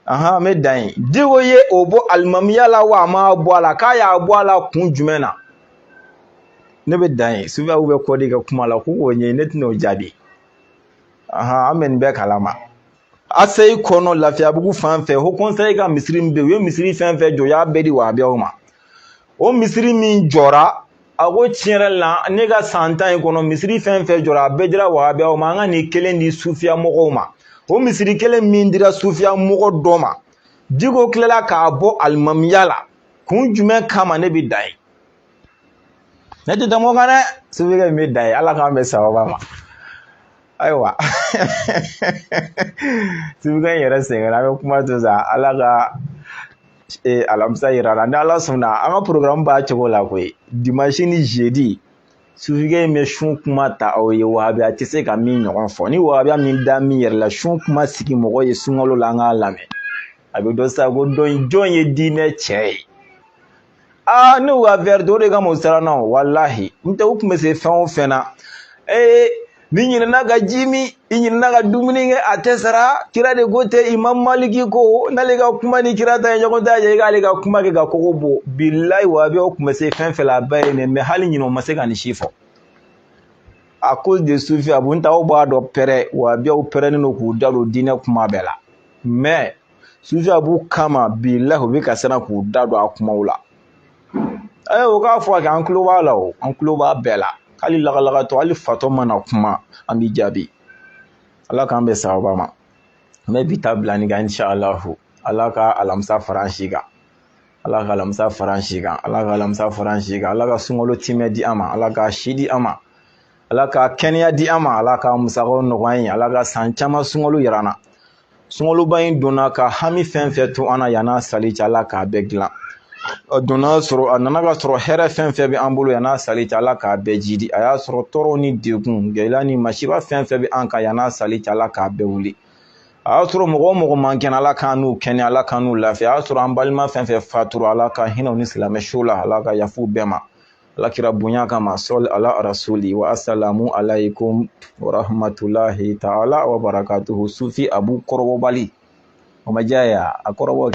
n bɛ dan yen Diko ye o bɔ alimamiya la wa a ma bɔ a la k'a y'a bɔ a la kun jumɛn na ne bɛ dan yen Sufi Abu bɛ kɔdi ka kuma la ko k'o ɲɛ ne tɛna o jaabi an bɛ nin bɛɛ kalama ACI kɔnɔ Lafiyabugu fan fɛ haut conseil ka misiri min bɛ yen u ye misiri fɛn fɛn jɔ u y'a bɛɛ di wahabiyaw ma o misiri min jɔra a ko tiɲɛ yɛrɛ la ne ka san 10 in kɔnɔ misiri fɛn fɛn jɔra a bɛɛ dira wahabiyaw ma an ka nin kelen di sufiya mɔgɔw ma o misiri kelen min dira sufiya mɔgɔ dɔ ma Diko tilala k'a bɔ alimamiya la kun jumɛn kama ne bɛ dan yen ne tɛ tɛmɛ o kan dɛ Sufikɛ min bɛ dan yen ala k'an bɛ sababa ma ayiwa Sufikɛ in yɛrɛ sɛgɛnna an bɛ kuma to sa ala ka alamisa yira la ni ala sɔnna an ka programme b'a cogo la koyi dimanche ni jeudi sufige me shun kuma ta aw ye wahabiya tɛ se ka min ɲɔgɔn fɔ ni wahabiya min da min yɛrɛ la shun kuma sigi mɔgɔ ye sunkalo la an k'a lamɛn a bɛ dɔ sa ko jɔn ye diinɛ cɛ ye ne wa verre dɔ de kama o siranna walahi n tɛ u tun bɛ se fɛn o fɛn na ni ɲinɛna ka ji min i ɲinɛna ka dumuni kɛ a tɛ sara kira de ko tɛ Imam Maliki ko n'ale ka kuma ni kira ta ye ɲɔgɔn ta ye k'ale ka kuma kɛ ka kogo bɔ bilahi wahabiyaw tun bɛ se fɛn fɛn la a bɛɛ ye mais hali ɲinɛ o ma se ka nin si fɔ à cause de sufi a b'u ta aw b'a dɔn pɛrɛ wahabiyaw pɛrɛnnen don k'u da don diinɛ kuma bɛɛ la mais sufi a b'u kama bilahi u bɛ ka siran k'u da don a kumaw la o k'a fɔ kɛ an tulo b'a la o an tulo b'a bɛɛ la hali lagalagatɔ hali fatɔ mana kuma an b'i jaabi ala k'an bɛ sababa ma n bɛ bi ta bila nin kan inshallahu ala ka alamisa fara an si kan ala ka alamisa fara an si kan ala ka alamisa fara an si kan ala ka sunkalo timɛ di an ma ala ka si di an ma ala ka kɛnɛya di an ma ala ka musakaw nɔgɔya an ye ala ka san caman sunkalo yira an na sunkaloba in donna ka hami fɛn fɛn to an na yan'a sali cɛ ala k'a bɛɛ dilan a nana ka sɔrɔ hɛrɛ fɛn fɛn bɛ an bolo yan'a sali cɛ ala k'a bɛɛ jidi a y'a sɔrɔ tɔɔrɔ ni degun gɛlɛya ni masiba fɛn fɛn bɛ an kan yan'a sali cɛ ala k'a bɛɛ wuli a y'a sɔrɔ mɔgɔ o mɔgɔ man kɛnɛ ala k'an n'u kɛnɛ ala k'an n'u lafiya a y'a sɔrɔ an balima fɛn fɛn fatura ala ka hinɛw ni silamɛ su la ala ka yafu bɛɛ ma ala kira bonya kama sɔli ala rasuli wa assalamu alaikum wa rahmatulahi ta'ala wa barakatuhu sufi abu kɔrɔbɔbali o ma diya a kɔrɔbɔ